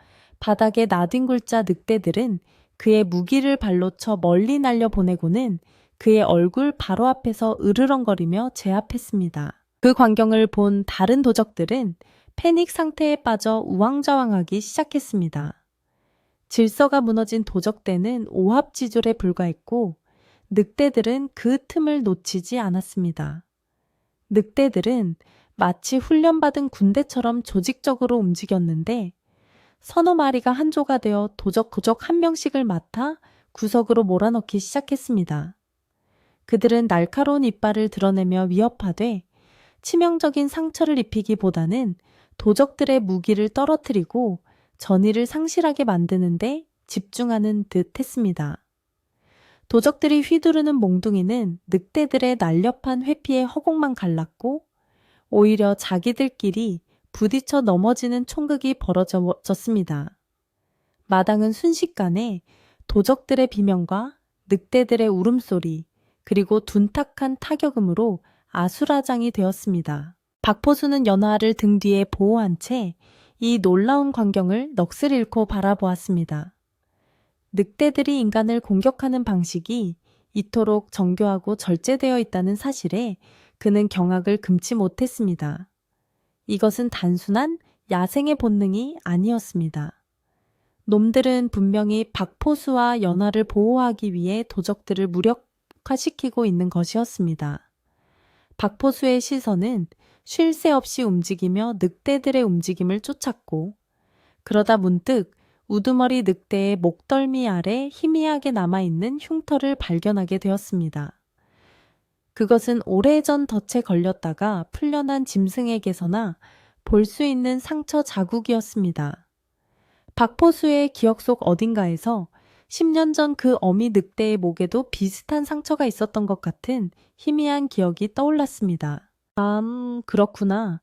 바닥에 나뒹굴자 늑대들은 그의 무기를 발로 쳐 멀리 날려보내고는 그의 얼굴 바로 앞에서 으르렁거리며 제압했습니다. 그 광경을 본 다른 도적들은 패닉 상태에 빠져 우왕좌왕하기 시작했습니다. 질서가 무너진 도적대는 오합지졸에 불과했고 늑대들은 그 틈을 놓치지 않았습니다. 늑대들은 마치 훈련받은 군대처럼 조직적으로 움직였는데 서너 마리가 한조가 되어 도적 한 명씩을 맡아 구석으로 몰아넣기 시작했습니다. 그들은 날카로운 이빨을 드러내며 위협하되 치명적인 상처를 입히기보다는 도적들의 무기를 떨어뜨리고 전의를 상실하게 만드는데 집중하는 듯 했습니다. 도적들이 휘두르는 몽둥이는 늑대들의 날렵한 회피에 허공만 갈랐고 오히려 자기들끼리 부딪혀 넘어지는 총극이 벌어졌습니다. 마당은 순식간에 도적들의 비명과 늑대들의 울음소리 그리고 둔탁한 타격음으로 아수라장이 되었습니다. 박포수는 연화를 등 뒤에 보호한 채 이 놀라운 광경을 넋을 잃고 바라보았습니다. 늑대들이 인간을 공격하는 방식이 이토록 정교하고 절제되어 있다는 사실에 그는 경악을 금치 못했습니다. 이것은 단순한 야생의 본능이 아니었습니다. 놈들은 분명히 박포수와 연화를 보호하기 위해 도적들을 무력화시키고 있는 것이었습니다. 박포수의 시선은 쉴 새 없이 움직이며 늑대들의 움직임을 쫓았고 그러다 문득 우두머리 늑대의 목덜미 아래 희미하게 남아있는 흉터를 발견하게 되었습니다. 그것은 오래전 덫에 걸렸다가 풀려난 짐승에게서나 볼 수 있는 상처 자국이었습니다. 박포수의 기억 속 어딘가에서 10년 전 그 어미 늑대의 목에도 비슷한 상처가 있었던 것 같은 희미한 기억이 떠올랐습니다. 그렇구나.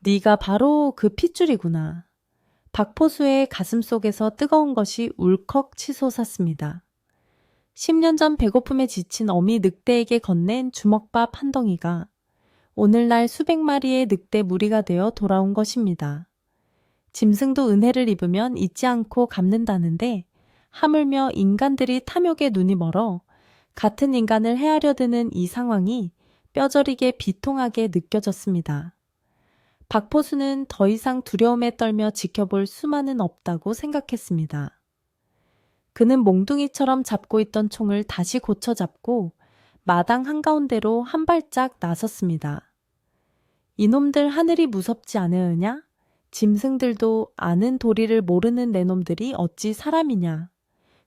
네가 바로 그 핏줄이구나. 박포수의 가슴 속에서 뜨거운 것이 울컥 치솟았습니다. 10년 전 배고픔에 지친 어미 늑대에게 건넨 주먹밥 한 덩이가 오늘날 수백 마리의 늑대 무리가 되어 돌아온 것입니다. 짐승도 은혜를 입으면 잊지 않고 갚는다는데 하물며 인간들이 탐욕에 눈이 멀어 같은 인간을 헤아려 드는 이 상황이 뼈저리게 비통하게 느껴졌습니다. 박포수는 더 이상 두려움에 떨며 지켜볼 수만은 없다고 생각했습니다. 그는 몽둥이처럼 잡고 있던 총을 다시 고쳐 잡고 마당 한가운데로 한 발짝 나섰습니다. 이놈들 하늘이 무섭지 않으냐? 짐승들도 아는 도리를 모르는 내놈들이 어찌 사람이냐?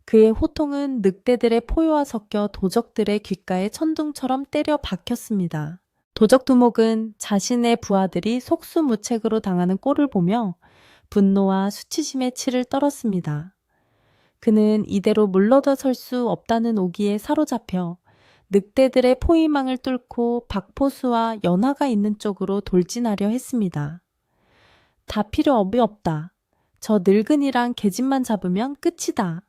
그의 호통은 늑대들의 포효와 섞여 도적들의 귓가에 천둥처럼 때려 박혔습니다. 도적 두목은 자신의 부하들이 속수무책으로 당하는 꼴을 보며 분노와 수치심의 치를 떨었습니다. 그는 이대로 물러설 수 없다는 오기에 사로잡혀 늑대들의 포위망을 뚫고 박포수와 연화가 있는 쪽으로 돌진하려 했습니다. 다 필요 없다. 저 늙은이랑 계집만 잡으면 끝이다.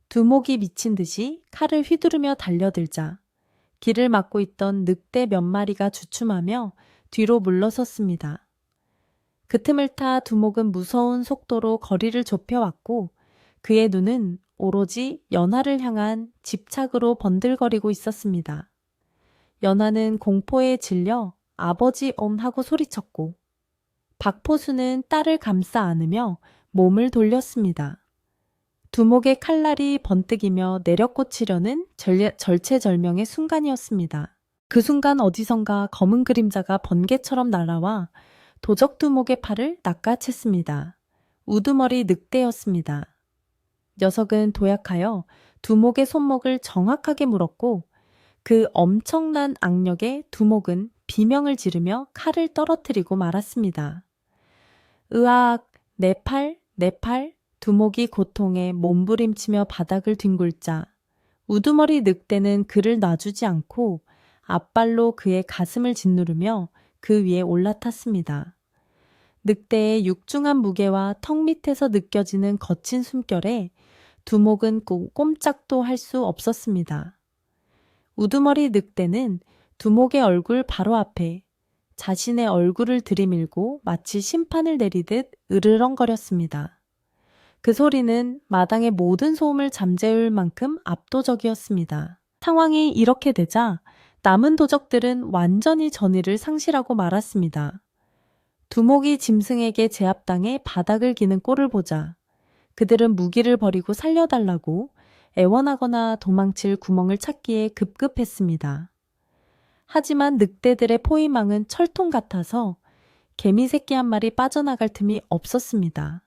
두목이 미친 듯이 칼을 휘두르며 달려들자 길을 막고 있던 늑대 몇 마리가 주춤하며 뒤로 물러섰습니다. 그 틈을 타 두목은 무서운 속도로 거리를 좁혀왔고 그의 눈은 오로지 연화를 향한 집착으로 번들거리고 있었습니다. 연화는 공포에 질려 아버지 하고 소리쳤고 박포수는 딸을 감싸 안으며 몸을 돌렸습니다. 두목의 칼날이 번뜩이며 내려꽂히려는 절체절명의 순간이었습니다. 그 순간 어디선가 검은 그림자가 번개처럼 날아와 도적 두목의 팔을 낚아챘습니다. 우두머리 늑대였습니다. 녀석은 도약하여 두목의 손목을 정확하게 물었고 그 엄청난 악력에 두목은 비명을 지르며 칼을 떨어뜨리고 말았습니다. 으악, 내 팔, 내 팔. 두목이 고통에 몸부림치며 바닥을 뒹굴자 우두머리 늑대는 그를 놔주지 않고 앞발로 그의 가슴을 짓누르며 그 위에 올라탔습니다. 늑대의 육중한 무게와 턱 밑에서 느껴지는 거친 숨결에 두목은 꼼짝도 할 수 없었습니다. 우두머리 늑대는 두목의 얼굴 바로 앞에 자신의 얼굴을 들이밀고 마치 심판을 내리듯 으르렁거렸습니다. 그 소리는 마당의 모든 소음을 잠재울 만큼 압도적이었습니다. 상황이 이렇게 되자 남은 도적들은 완전히 전의를 상실하고 말았습니다. 두목이 짐승에게 제압당해 바닥을 기는 꼴을 보자 그들은 무기를 버리고 살려달라고 애원하거나 도망칠 구멍을 찾기에 급급했습니다. 하지만 늑대들의 포위망은 철통 같아서 개미 새끼 한 마리 빠져나갈 틈이 없었습니다.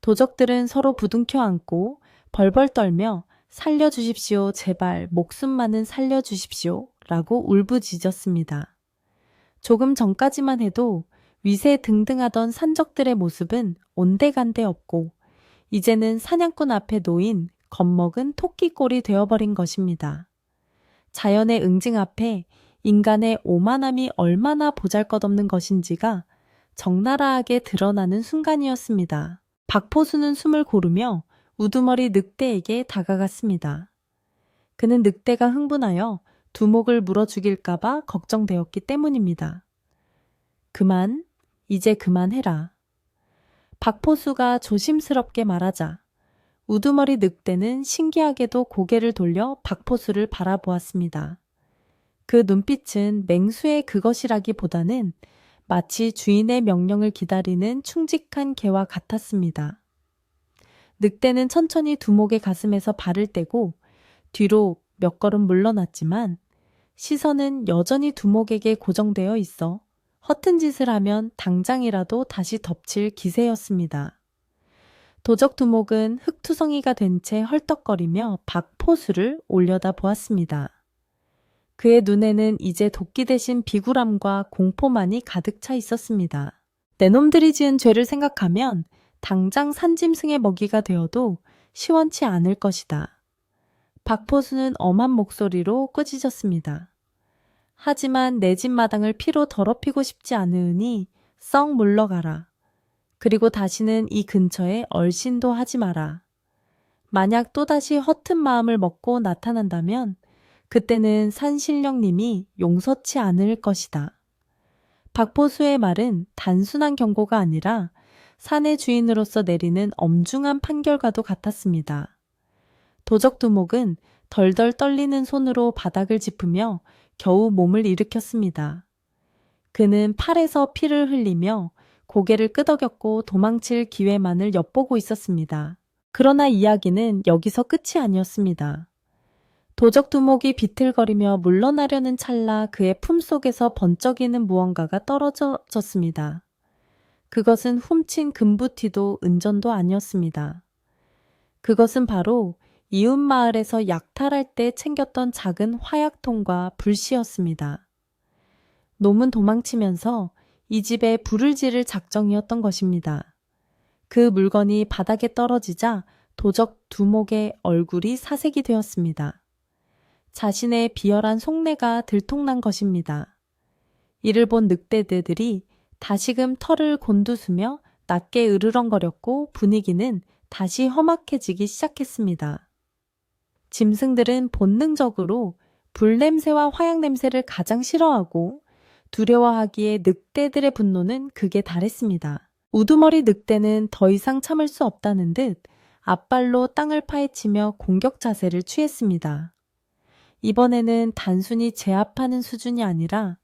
도적들은 서로 부둥켜 안고 벌벌 떨며 살려주십시오, 제발 목숨만은 살려주십시오 라고 울부짖었습니다. 조금 전까지만 해도 위세등등하던 산적들의 모습은 온데간데 없고 이제는 사냥꾼 앞에 놓인 겁먹은 토끼꼴이 되어버린 것입니다. 자연의 응징 앞에 인간의 오만함이 얼마나 보잘것없는 것인지가 적나라하게 드러나는 순간이었습니다. 박포수는 숨을 고르며 우두머리 늑대에게 다가갔습니다. 그는 늑대가 흥분하여 두목을 물어 죽일까봐 걱정되었기 때문입니다. 이제 그만해라. 박포수가 조심스럽게 말하자 우두머리 늑대는 신기하게도 고개를 돌려 박포수를 바라보았습니다. 그 눈빛은 맹수의 그것이라기보다는 마치 주인의 명령을 기다리는 충직한 개와 같았습니다. 늑대는 천천히 두목의 가슴에서 발을 떼고 뒤로 몇 걸음 물러났지만 시선은 여전히 두목에게 고정되어 있어 허튼 짓을 하면 당장이라도 다시 덮칠 기세였습니다. 도적 두목은 흙투성이가 된 채 헐떡거리며 박포수를 올려다 보았습니다. 그의 눈에는 이제 도끼 대신 비굴함과 공포만이 가득 차 있었습니다. 내 놈들이 지은 죄를 생각하면 당장 산짐승의 먹이가 되어도 시원치 않을 것이다. 박포수는 엄한 목소리로 꾸짖었습니다. 하지만 내 집 마당을 피로 더럽히고 싶지 않으니 썩 물러가라. 그리고 다시는 이 근처에 얼씬도 하지 마라. 만약 또다시 허튼 마음을 먹고 나타난다면 그때는 산신령님이 용서치 않을 것이다. 박포수의 말은 단순한 경고가 아니라 산의 주인으로서 내리는 엄중한 판결과도 같았습니다. 도적두목은 덜덜 떨리는 손으로 바닥을 짚으며 겨우 몸을 일으켰습니다. 그는 팔에서 피를 흘리며 고개를 끄덕였고 도망칠 기회만을 엿보고 있었습니다. 그러나 이야기는 여기서 끝이 아니었습니다. 도적두목이 비틀거리며 물러나려는 찰나 그의 품속에서 번쩍이는 무언가가 떨어졌습니다. 그것은 훔친 금부티도 은전도 아니었습니다. 그것은 바로 이웃 마을에서 약탈할 때 챙겼던 작은 화약통과 불씨였습니다. 놈은 도망치면서 이 집에 불을 지를 작정이었던 것입니다. 그 물건이 바닥에 떨어지자 도적 두목의 얼굴이 사색이 되었습니다. 자신의 비열한 속내가 들통난 것입니다. 이를 본 늑대들이 다시금 털을 곤두서며 낮게 으르렁거렸고 분위기는 다시 험악해지기 시작했습니다. 짐승들은 본능적으로 불냄새와 화약냄새를 가장 싫어하고 두려워하기에 늑대들의 분노는 극에 달했습니다. 우두머리 늑대는 더 이상 참을 수 없다는 듯 앞발로 땅을 파헤치며 공격 자세를 취했습니다. 이번에는 단순히 제압하는 수준이 아니라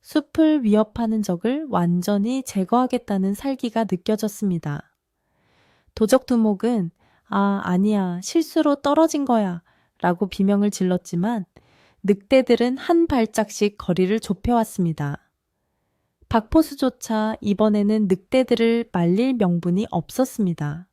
숲을 위협하는 적을 완전히 제거하겠다는 살기가 느껴졌습니다. 도적두목은 아니야, 실수로 떨어진 거야 라고 비명을 질렀지만 늑대들은 한 발짝씩 거리를 좁혀왔습니다. 박포수조차 이번에는 늑대들을 말릴 명분이 없었습니다.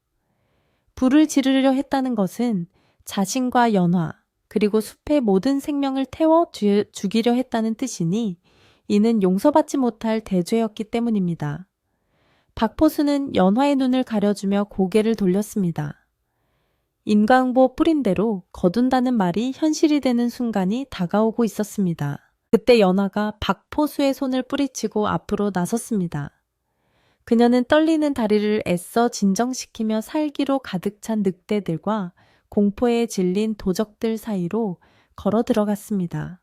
불을 지르려 했다는 것은 자신과 연화 그리고 숲의 모든 생명을 태워 죽이려 했다는 뜻이니 이는 용서받지 못할 대죄였기 때문입니다. 박포수는 연화의 눈을 가려주며 고개를 돌렸습니다. 인광보 뿌린 대로 거둔다는 말이 현실이 되는 순간이 다가오고 있었습니다. 그때 연화가 박포수의 손을 뿌리치고 앞으로 나섰습니다. 그녀는 떨리는 다리를 애써 진정시키며 살기로 가득 찬 늑대들과 공포에 질린 도적들 사이로 걸어 들어갔습니다.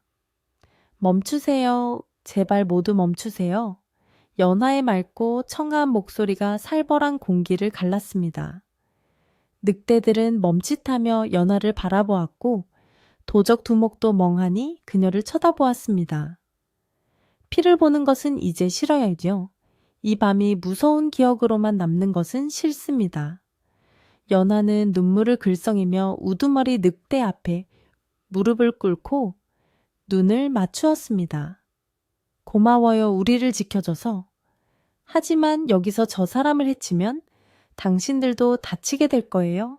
멈추세요. 제발 모두 멈추세요. 연화의 맑고 청아한 목소리가 살벌한 공기를 갈랐습니다. 늑대들은 멈칫하며 연화를 바라보았고 도적 두목도 멍하니 그녀를 쳐다보았습니다. 피를 보는 것은 이제 싫어야죠. 이 밤이 무서운 기억으로만 남는 것은 싫습니다. 연화는 눈물을 글썽이며 우두머리 늑대 앞에 무릎을 꿇고 눈을 맞추었습니다. 고마워요, 우리를 지켜줘서. 하지만 여기서 저 사람을 해치면 당신들도 다치게 될 거예요.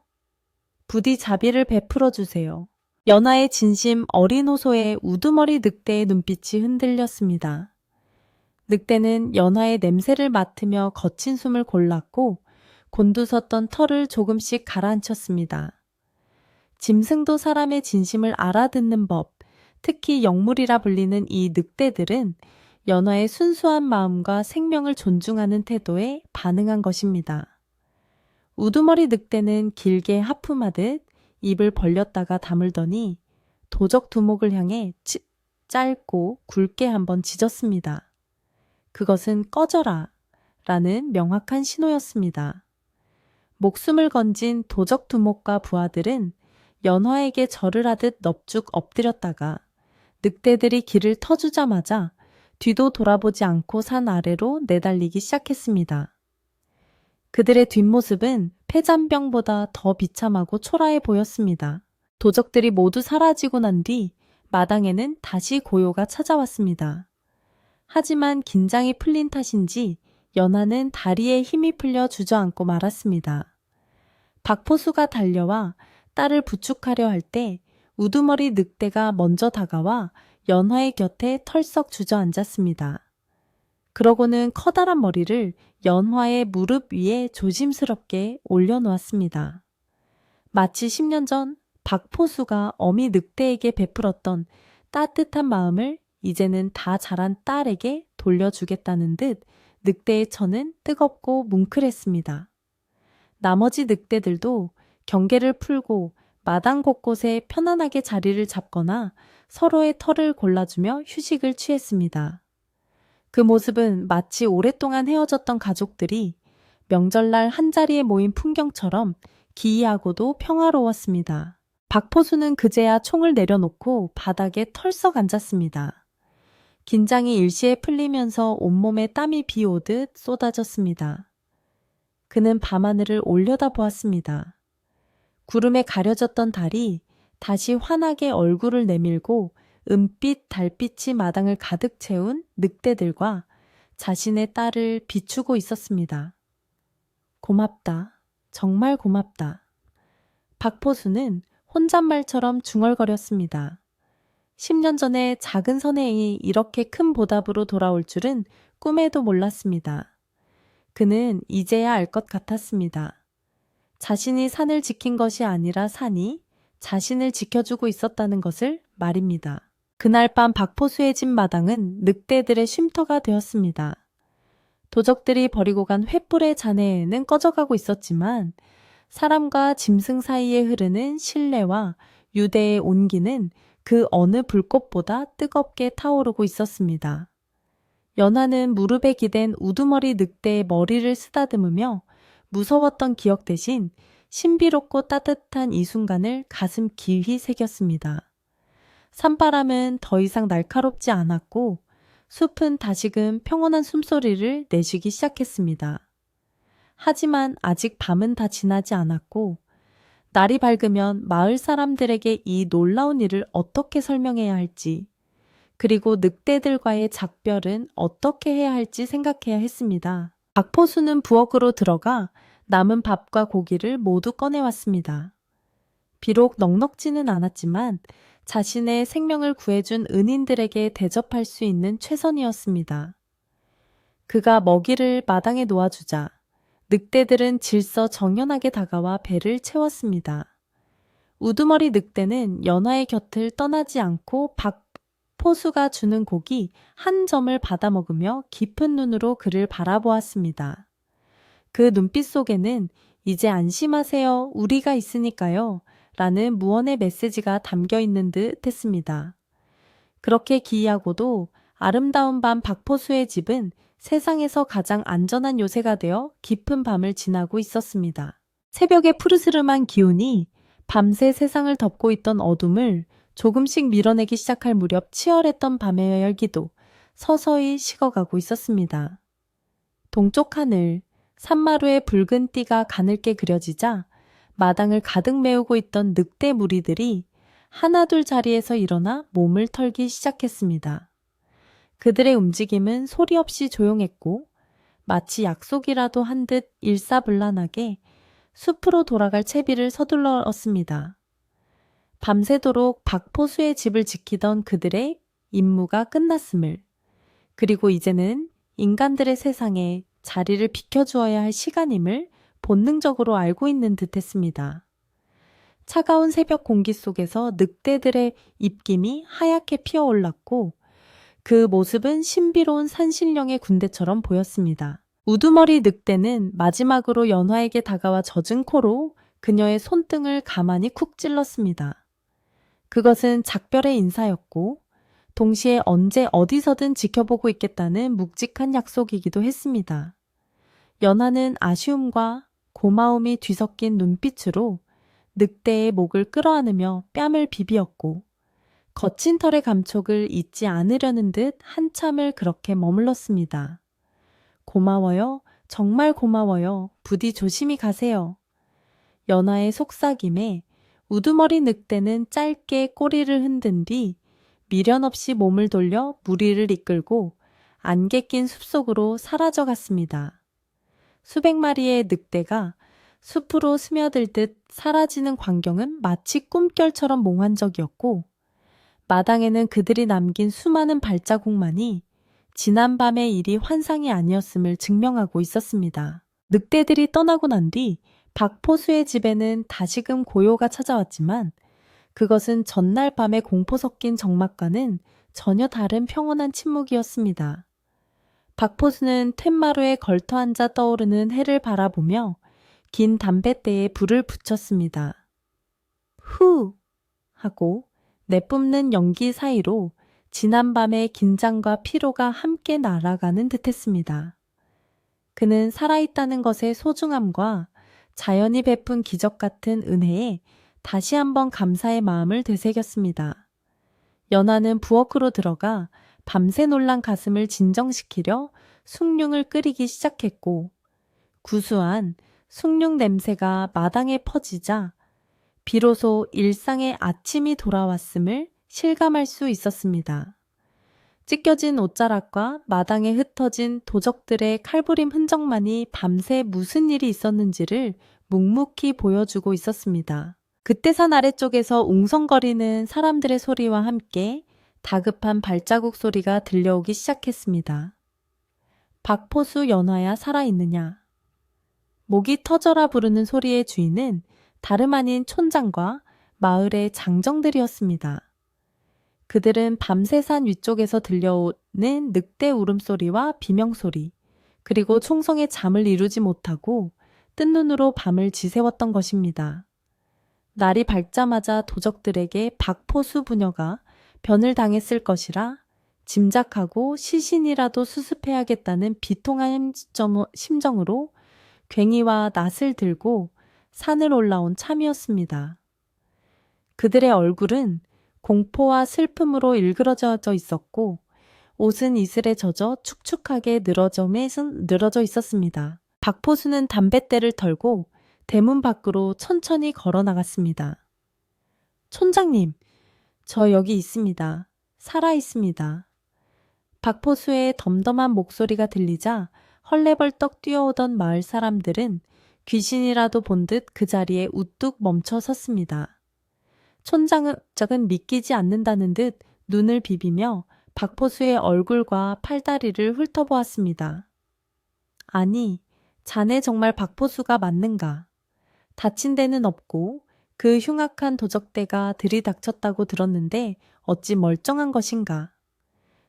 부디 자비를 베풀어 주세요. 연하의 진심 어린 호소에 우두머리 늑대의 눈빛이 흔들렸습니다. 늑대는 연화의 냄새를 맡으며 거친 숨을 골랐고 곤두섰던 털을 조금씩 가라앉혔습니다. 짐승도 사람의 진심을 알아듣는 법, 특히 영물이라 불리는 이 늑대들은 연화의 순수한 마음과 생명을 존중하는 태도에 반응한 것입니다. 우두머리 늑대는 길게 하품하듯 입을 벌렸다가 다물더니 도적 두목을 향해 짧고 굵게 한번 짖었습니다. 그것은 꺼져라 라는 명확한 신호였습니다. 목숨을 건진 도적 두목과 부하들은 연화에게 절을 하듯 넙죽 엎드렸다가 늑대들이 길을 터주자마자 뒤도 돌아보지 않고 산 아래로 내달리기 시작했습니다. 그들의 뒷모습은 폐잔병보다 더 비참하고 초라해 보였습니다. 도적들이 모두 사라지고 난 뒤 마당에는 다시 고요가 찾아왔습니다. 하지만 긴장이 풀린 탓인지 연화는 다리에 힘이 풀려 주저앉고 말았습니다. 박포수가 달려와 딸을 부축하려 할 때 우두머리 늑대가 먼저 다가와 연화의 곁에 털썩 주저앉았습니다. 그러고는 커다란 머리를 연화의 무릎 위에 조심스럽게 올려놓았습니다. 마치 10년 전 박포수가 어미 늑대에게 베풀었던 따뜻한 마음을 이제는 다 자란 딸에게 돌려주겠다는 듯 늑대의 처는 뜨겁고 뭉클했습니다. 나머지 늑대들도 경계를 풀고 마당 곳곳에 편안하게 자리를 잡거나 서로의 털을 골라주며 휴식을 취했습니다. 그 모습은 마치 오랫동안 헤어졌던 가족들이 명절날 한자리에 모인 풍경처럼 기이하고도 평화로웠습니다. 박포수는 그제야 총을 내려놓고 바닥에 털썩 앉았습니다. 긴장이 일시에 풀리면서 온몸에 땀이 비오듯 쏟아졌습니다. 그는 밤하늘을 올려다보았습니다. 구름에 가려졌던 달이 다시 환하게 얼굴을 내밀고 은빛 달빛이 마당을 가득 채운 늑대들과 자신의 딸을 비추고 있었습니다. 고맙다. 정말 고맙다. 박포수는 혼잣말처럼 중얼거렸습니다. 10년 전에 작은 선행이 이렇게 큰 보답으로 돌아올 줄은 꿈에도 몰랐습니다. 그는 이제야 알 것 같았습니다. 자신이 산을 지킨 것이 아니라 산이 자신을 지켜주고 있었다는 것을 말입니다. 그날 밤 박포수의 집 마당은 늑대들의 쉼터가 되었습니다. 도적들이 버리고 간 횃불의 잔해에는 꺼져가고 있었지만 사람과 짐승 사이에 흐르는 신뢰와 유대의 온기는 그 어느 불꽃보다 뜨겁게 타오르고 있었습니다. 연화는 무릎에 기댄 우두머리 늑대의 머리를 쓰다듬으며 무서웠던 기억 대신 신비롭고 따뜻한 이 순간을 가슴 깊이 새겼습니다. 산바람은 더 이상 날카롭지 않았고 숲은 다시금 평온한 숨소리를 내쉬기 시작했습니다. 하지만 아직 밤은 다 지나지 않았고 날이 밝으면 마을 사람들에게 이 놀라운 일을 어떻게 설명해야 할지 그리고 늑대들과의 작별은 어떻게 해야 할지 생각해야 했습니다. 박포수는 부엌으로 들어가 남은 밥과 고기를 모두 꺼내왔습니다. 비록 넉넉지는 않았지만 자신의 생명을 구해준 은인들에게 대접할 수 있는 최선이었습니다. 그가 먹이를 마당에 놓아주자 늑대들은 질서 정연하게 다가와 배를 채웠습니다. 우두머리 늑대는 연화의 곁을 떠나지 않고 박포수가 주는 고기 한 점을 받아먹으며 깊은 눈으로 그를 바라보았습니다. 그 눈빛 속에는 이제 안심하세요. 우리가 있으니까요. 라는 무언의 메시지가 담겨 있는 듯 했습니다. 그렇게 기이하고도 아름다운 밤 박포수의 집은 세상에서 가장 안전한 요새가 되어 깊은 밤을 지나고 있었습니다. 새벽의 푸르스름한 기운이 밤새 세상을 덮고 있던 어둠을 조금씩 밀어내기 시작할 무렵 치열했던 밤의 열기도 서서히 식어가고 있었습니다. 동쪽 하늘, 산마루의 붉은 띠가 가늘게 그려지자 마당을 가득 메우고 있던 늑대 무리들이 하나둘 자리에서 일어나 몸을 털기 시작했습니다. 그들의 움직임은 소리 없이 조용했고 마치 약속이라도 한 듯 일사불란하게 숲으로 돌아갈 채비를 서둘렀습니다. 밤새도록 박포수의 집을 지키던 그들의 임무가 끝났음을, 그리고 이제는 인간들의 세상에 자리를 비켜주어야 할 시간임을 본능적으로 알고 있는 듯했습니다. 차가운 새벽 공기 속에서 늑대들의 입김이 하얗게 피어올랐고 그 모습은 신비로운 산신령의 군대처럼 보였습니다. 우두머리 늑대는 마지막으로 연화에게 다가와 젖은 코로 그녀의 손등을 가만히 쿡 찔렀습니다. 그것은 작별의 인사였고 동시에 언제 어디서든 지켜보고 있겠다는 묵직한 약속이기도 했습니다. 연화는 아쉬움과 고마움이 뒤섞인 눈빛으로 늑대의 목을 끌어안으며 뺨을 비비었고 거친 털의 감촉을 잊지 않으려는 듯 한참을 그렇게 머물렀습니다. 고마워요. 정말 고마워요. 부디 조심히 가세요. 연화의 속삭임에 우두머리 늑대는 짧게 꼬리를 흔든 뒤 미련 없이 몸을 돌려 무리를 이끌고 안개 낀 숲속으로 사라져갔습니다. 수백 마리의 늑대가 숲으로 스며들듯 사라지는 광경은 마치 꿈결처럼 몽환적이었고 마당에는 그들이 남긴 수많은 발자국만이 지난밤의 일이 환상이 아니었음을 증명하고 있었습니다. 늑대들이 떠나고 난 뒤 박포수의 집에는 다시금 고요가 찾아왔지만 그것은 전날 밤의 공포 섞인 적막과는 전혀 다른 평온한 침묵이었습니다. 박포수는 툇마루에 걸터앉아 떠오르는 해를 바라보며 긴 담뱃대에 불을 붙였습니다. 후! 하고 내뿜는 연기 사이로 지난밤의 긴장과 피로가 함께 날아가는 듯했습니다. 그는 살아있다는 것의 소중함과 자연이 베푼 기적 같은 은혜에 다시 한번 감사의 마음을 되새겼습니다. 연화는 부엌으로 들어가 밤새 놀란 가슴을 진정시키려 숭늉을 끓이기 시작했고 구수한 숭늉 냄새가 마당에 퍼지자 비로소 일상의 아침이 돌아왔음을 실감할 수 있었습니다. 찢겨진 옷자락과 마당에 흩어진 도적들의 칼부림 흔적만이 밤새 무슨 일이 있었는지를 묵묵히 보여주고 있었습니다. 그때 산 아래쪽에서 웅성거리는 사람들의 소리와 함께 다급한 발자국 소리가 들려오기 시작했습니다. 박포수 연화야 살아있느냐? 목이 터져라 부르는 소리의 주인은 다름 아닌 촌장과 마을의 장정들이었습니다. 그들은 밤새 산 위쪽에서 들려오는 늑대 울음소리와 비명소리, 그리고 총성의 잠을 이루지 못하고 뜬 눈으로 밤을 지새웠던 것입니다. 날이 밝자마자 도적들에게 박포수 부녀가 변을 당했을 것이라 짐작하고 시신이라도 수습해야겠다는 비통한 심정으로 괭이와 낫을 들고 산을 올라온 참이었습니다. 그들의 얼굴은 공포와 슬픔으로 일그러져 있었고 옷은 이슬에 젖어 축축하게 늘어져 있었습니다. 박포수는 담뱃대를 털고 대문 밖으로 천천히 걸어 나갔습니다. 촌장님, 저 여기 있습니다. 살아 있습니다. 박포수의 덤덤한 목소리가 들리자 헐레벌떡 뛰어오던 마을 사람들은 귀신이라도 본 듯 그 자리에 우뚝 멈춰 섰습니다. 촌장은 믿기지 않는다는 듯 눈을 비비며 박포수의 얼굴과 팔다리를 훑어보았습니다. 아니, 자네 정말 박포수가 맞는가? 다친 데는 없고 그 흉악한 도적대가 들이닥쳤다고 들었는데 어찌 멀쩡한 것인가?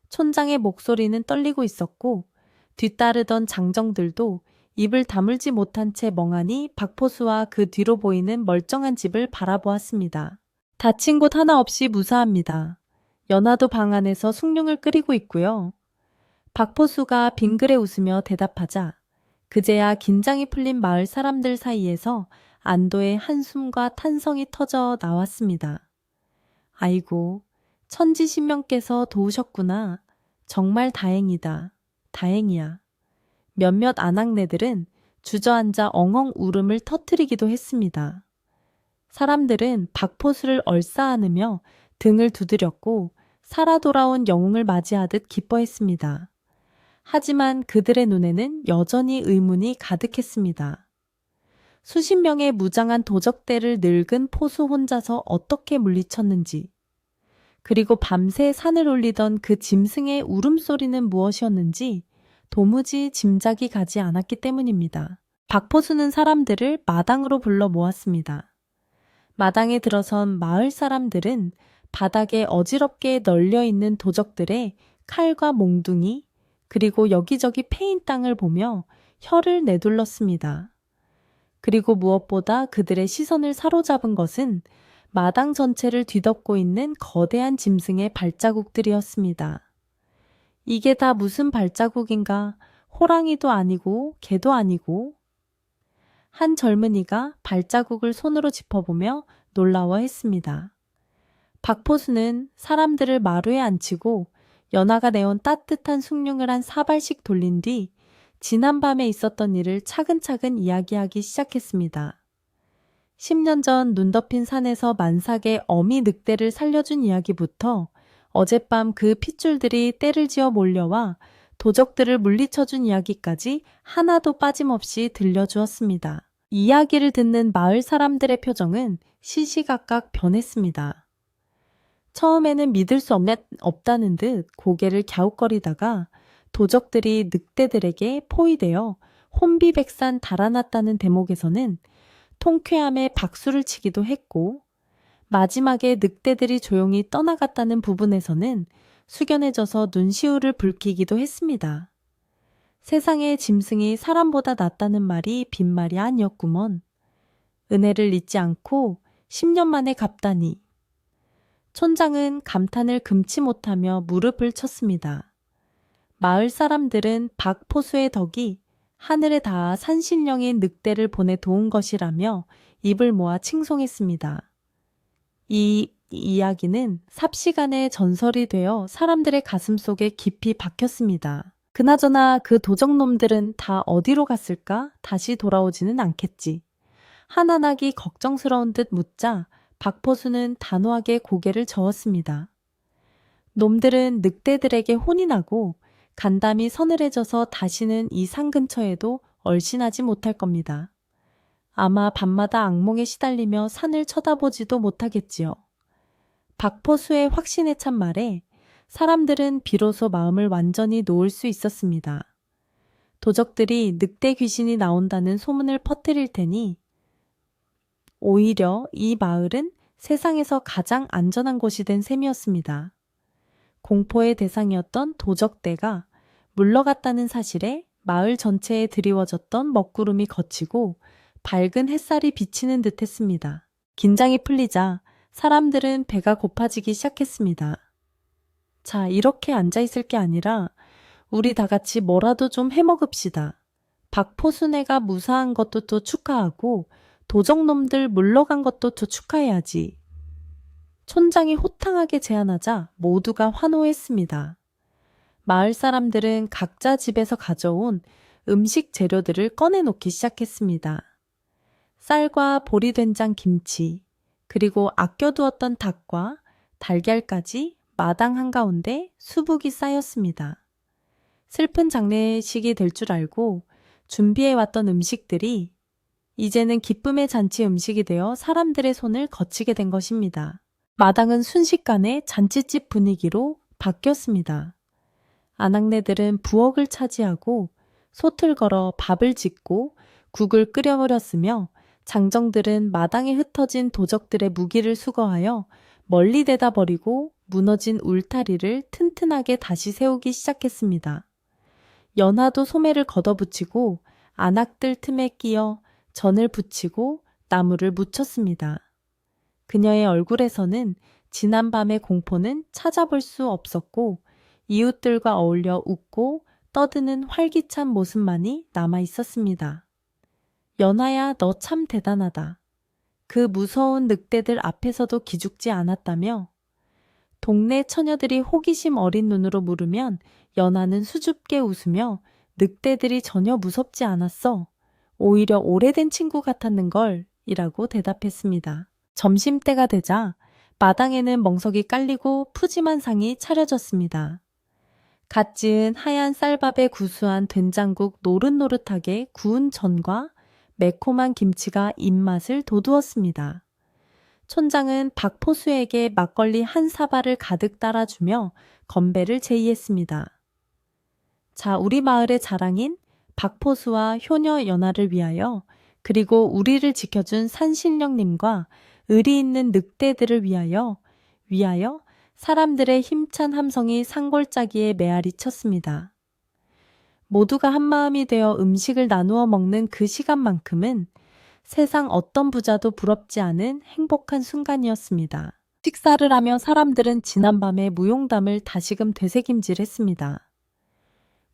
촌장의 목소리는 떨리고 있었고 뒤따르던 장정들도 입을 다물지 못한 채 멍하니 박포수와 그 뒤로 보이는 멀쩡한 집을 바라보았습니다. 다친 곳 하나 없이 무사합니다. 연화도 방 안에서 숭늉을 끓이고 있고요. 박포수가 빙그레 웃으며 대답하자 그제야 긴장이 풀린 마을 사람들 사이에서 안도의 한숨과 탄성이 터져 나왔습니다. 아이고, 천지신명께서 도우셨구나. 정말 다행이다. 다행이야. 몇몇 아낙네들은 주저앉아 엉엉 울음을 터뜨리기도 했습니다. 사람들은 박포수를 얼싸안으며 등을 두드렸고 살아 돌아온 영웅을 맞이하듯 기뻐했습니다. 하지만 그들의 눈에는 여전히 의문이 가득했습니다. 수십 명의 무장한 도적대를 늙은 포수 혼자서 어떻게 물리쳤는지, 그리고 밤새 산을 올리던 그 짐승의 울음소리는 무엇이었는지 도무지 짐작이 가지 않았기 때문입니다. 박포수는 사람들을 마당으로 불러 모았습니다. 마당에 들어선 마을 사람들은 바닥에 어지럽게 널려있는 도적들의 칼과 몽둥이, 그리고 여기저기 패인 땅을 보며 혀를 내둘렀습니다. 그리고 무엇보다 그들의 시선을 사로잡은 것은 마당 전체를 뒤덮고 있는 거대한 짐승의 발자국들이었습니다. 이게 다 무슨 발자국인가? 호랑이도 아니고 개도 아니고. 한 젊은이가 발자국을 손으로 짚어보며 놀라워했습니다. 박포수는 사람들을 마루에 앉히고 연하가 내온 따뜻한 숭늉을 한 4발씩 돌린 뒤 지난밤에 있었던 일을 차근차근 이야기하기 시작했습니다. 10년 전 눈 덮인 산에서 만삭의 어미 늑대를 살려준 이야기부터 어젯밤 그 핏줄들이 떼를 지어 몰려와 도적들을 물리쳐준 이야기까지 하나도 빠짐없이 들려주었습니다. 이야기를 듣는 마을 사람들의 표정은 시시각각 변했습니다. 처음에는 믿을 수 없다는 듯 고개를 갸웃거리다가 도적들이 늑대들에게 포위되어 혼비백산 달아났다는 대목에서는 통쾌함에 박수를 치기도 했고, 마지막에 늑대들이 조용히 떠나갔다는 부분에서는 숙연해져서 눈시울을 붉히기도 했습니다. 세상에 짐승이 사람보다 낫다는 말이 빈말이 아니었구먼. 은혜를 잊지 않고 10년 만에 갚다니. 촌장은 감탄을 금치 못하며 무릎을 쳤습니다. 마을 사람들은 박포수의 덕이 하늘에 닿아 산신령인 늑대를 보내 도운 것이라며 입을 모아 칭송했습니다. 이 이야기는 삽시간에 전설이 되어 사람들의 가슴 속에 깊이 박혔습니다. 그나저나 그 도적놈들은 다 어디로 갔을까? 다시 돌아오지는 않겠지. 하나나기 걱정스러운 듯 묻자 박포수는 단호하게 고개를 저었습니다. 놈들은 늑대들에게 혼이 나고 간담이 서늘해져서 다시는 이 산 근처에도 얼씬하지 못할 겁니다. 아마 밤마다 악몽에 시달리며 산을 쳐다보지도 못하겠지요. 박포수의 확신에 찬 말에 사람들은 비로소 마음을 완전히 놓을 수 있었습니다. 도적들이 늑대 귀신이 나온다는 소문을 퍼뜨릴 테니 오히려 이 마을은 세상에서 가장 안전한 곳이 된 셈이었습니다. 공포의 대상이었던 도적대가 물러갔다는 사실에 마을 전체에 드리워졌던 먹구름이 걷히고 밝은 햇살이 비치는 듯 했습니다. 긴장이 풀리자 사람들은 배가 고파지기 시작했습니다. 자, 이렇게 앉아있을 게 아니라 우리 다 같이 뭐라도 좀 해먹읍시다. 박포순애가 무사한 것도 또 축하하고 도적놈들 물러간 것도 또 축하해야지. 촌장이 호탕하게 제안하자 모두가 환호했습니다. 마을 사람들은 각자 집에서 가져온 음식 재료들을 꺼내놓기 시작했습니다. 쌀과 보리된장 김치, 그리고 아껴두었던 닭과 달걀까지 마당 한가운데 수북이 쌓였습니다. 슬픈 장례식이 될 줄 알고 준비해왔던 음식들이 이제는 기쁨의 잔치 음식이 되어 사람들의 손을 거치게 된 것입니다. 마당은 순식간에 잔치집 분위기로 바뀌었습니다. 아낙네들은 부엌을 차지하고 솥을 걸어 밥을 짓고 국을 끓여버렸으며 장정들은 마당에 흩어진 도적들의 무기를 수거하여 멀리 대다 버리고 무너진 울타리를 튼튼하게 다시 세우기 시작했습니다. 연화도 소매를 걷어붙이고 안악들 틈에 끼어 전을 붙이고 나무를 묻혔습니다. 그녀의 얼굴에서는 지난밤의 공포는 찾아볼 수 없었고 이웃들과 어울려 웃고 떠드는 활기찬 모습만이 남아 있었습니다. 연하야, 너 참 대단하다. 그 무서운 늑대들 앞에서도 기죽지 않았다며 동네 처녀들이 호기심 어린 눈으로 물으면 연하는 수줍게 웃으며 늑대들이 전혀 무섭지 않았어. 오히려 오래된 친구 같았는걸 이라고 대답했습니다. 점심때가 되자 마당에는 멍석이 깔리고 푸짐한 상이 차려졌습니다. 갓 지은 하얀 쌀밥에 구수한 된장국 노릇노릇하게 구운 전과 매콤한 김치가 입맛을 돋우었습니다. 촌장은 박포수에게 막걸리 한 사발을 가득 따라주며 건배를 제의했습니다. 자, 우리 마을의 자랑인 박포수와 효녀 연화를 위하여, 그리고 우리를 지켜준 산신령님과 의리 있는 늑대들을 위하여 사람들의 힘찬 함성이 산골짜기에 메아리 쳤습니다. 모두가 한마음이 되어 음식을 나누어 먹는 그 시간만큼은 세상 어떤 부자도 부럽지 않은 행복한 순간이었습니다. 식사를 하며 사람들은 지난밤의 무용담을 다시금 되새김질했습니다.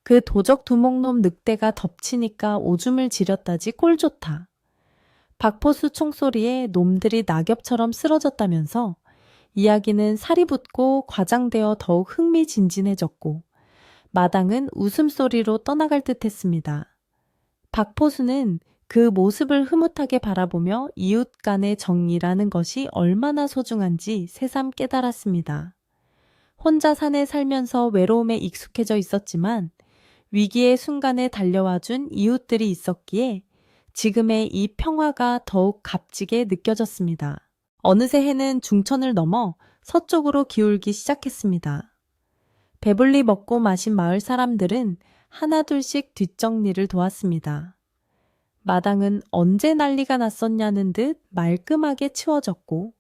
그 도적 두목놈 늑대가 덮치니까 오줌을 지렸다지 꼴 좋다. 박포수 총소리에 놈들이 낙엽처럼 쓰러졌다면서 이야기는 살이 붙고 과장되어 더욱 흥미진진해졌고 마당은 웃음소리로 떠나갈 듯했습니다. 박포수는 그 모습을 흐뭇하게 바라보며 이웃 간의 정이라는 것이 얼마나 소중한지 새삼 깨달았습니다. 혼자 산에 살면서 외로움에 익숙해져 있었지만 위기의 순간에 달려와준 이웃들이 있었기에 지금의 이 평화가 더욱 값지게 느껴졌습니다. 어느새 해는 중천을 넘어 서쪽으로 기울기 시작했습니다. 배불리 먹고 마신 마을 사람들은 하나둘씩 뒷정리를 도왔습니다. 마당은 언제 난리가 났었냐는 듯 말끔하게 치워졌고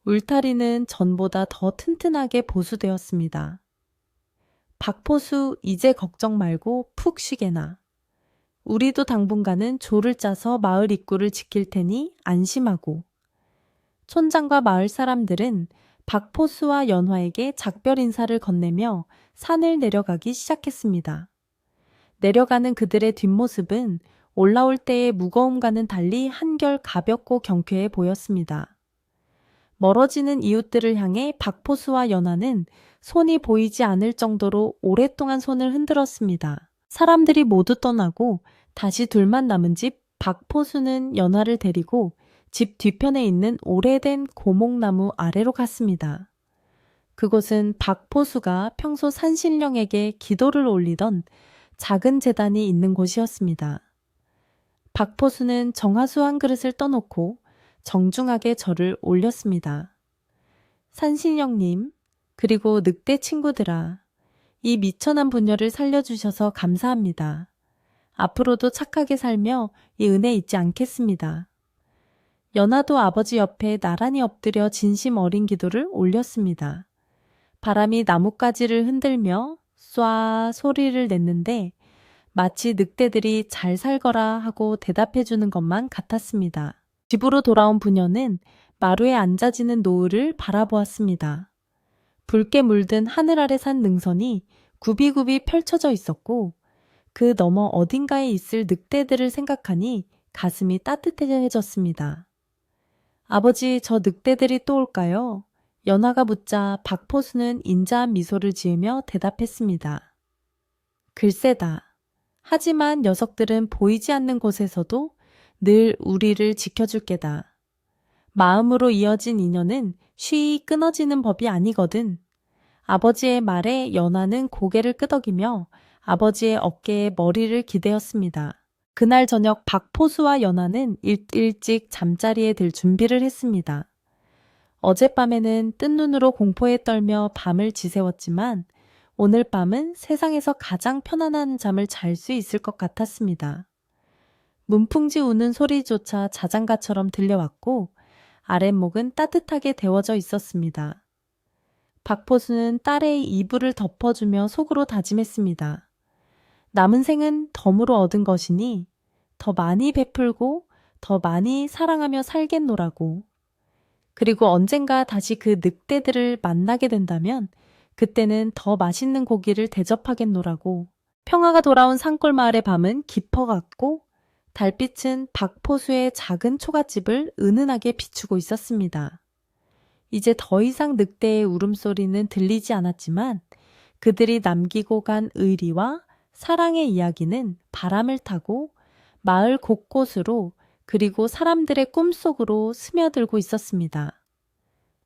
울타리는 전보다 더 튼튼하게 보수되었습니다. 박포수 이제 걱정 말고 푹 쉬게나. 우리도 당분간은 조를 짜서 마을 입구를 지킬 테니 안심하고. 촌장과 마을 사람들은 박포수와 연화에게 작별 인사를 건네며 산을 내려가기 시작했습니다. 내려가는 그들의 뒷모습은 올라올 때의 무거움과는 달리 한결 가볍고 경쾌해 보였습니다. 멀어지는 이웃들을 향해 박포수와 연화는 손이 보이지 않을 정도로 오랫동안 손을 흔들었습니다. 사람들이 모두 떠나고 다시 둘만 남은 집 박포수는 연화를 데리고 집 뒤편에 있는 오래된 고목나무 아래로 갔습니다. 그곳은 박포수가 평소 산신령에게 기도를 올리던 작은 제단이 있는 곳이었습니다. 박포수는 정화수 한 그릇을 떠놓고 정중하게 절을 올렸습니다. 산신령님, 그리고 늑대 친구들아, 이 미천한 분녀를 살려주셔서 감사합니다. 앞으로도 착하게 살며 이 은혜 잊지 않겠습니다. 연화도 아버지 옆에 나란히 엎드려 진심 어린 기도를 올렸습니다. 바람이 나뭇가지를 흔들며 쏴 소리를 냈는데 마치 늑대들이 잘 살거라 하고 대답해주는 것만 같았습니다. 집으로 돌아온 부녀는 마루에 앉아지는 노을을 바라보았습니다. 붉게 물든 하늘 아래 산 능선이 굽이굽이 펼쳐져 있었고 그 너머 어딘가에 있을 늑대들을 생각하니 가슴이 따뜻해졌습니다. 아버지, 저 늑대들이 또 올까요? 연화가 묻자 박포수는 인자한 미소를 지으며 대답했습니다. 글쎄다. 하지만 녀석들은 보이지 않는 곳에서도 늘 우리를 지켜줄 게다. 마음으로 이어진 인연은 쉬이 끊어지는 법이 아니거든. 아버지의 말에 연화는 고개를 끄덕이며 아버지의 어깨에 머리를 기대었습니다. 그날 저녁 박포수와 연화는 일찍 잠자리에 들 준비를 했습니다. 어젯밤에는 뜬 눈으로 공포에 떨며 밤을 지새웠지만 오늘 밤은 세상에서 가장 편안한 잠을 잘 수 있을 것 같았습니다. 문풍지 우는 소리조차 자장가처럼 들려왔고 아랫목은 따뜻하게 데워져 있었습니다. 박포수는 딸의 이불을 덮어주며 속으로 다짐했습니다. 남은 생은 덤으로 얻은 것이니 더 많이 베풀고 더 많이 사랑하며 살겠노라고. 그리고 언젠가 다시 그 늑대들을 만나게 된다면 그때는 더 맛있는 고기를 대접하겠노라고. 평화가 돌아온 산골 마을의 밤은 깊어갔고 달빛은 박포수의 작은 초가집을 은은하게 비추고 있었습니다. 이제 더 이상 늑대의 울음소리는 들리지 않았지만 그들이 남기고 간 의리와 사랑의 이야기는 바람을 타고 마을 곳곳으로 그리고 사람들의 꿈속으로 스며들고 있었습니다.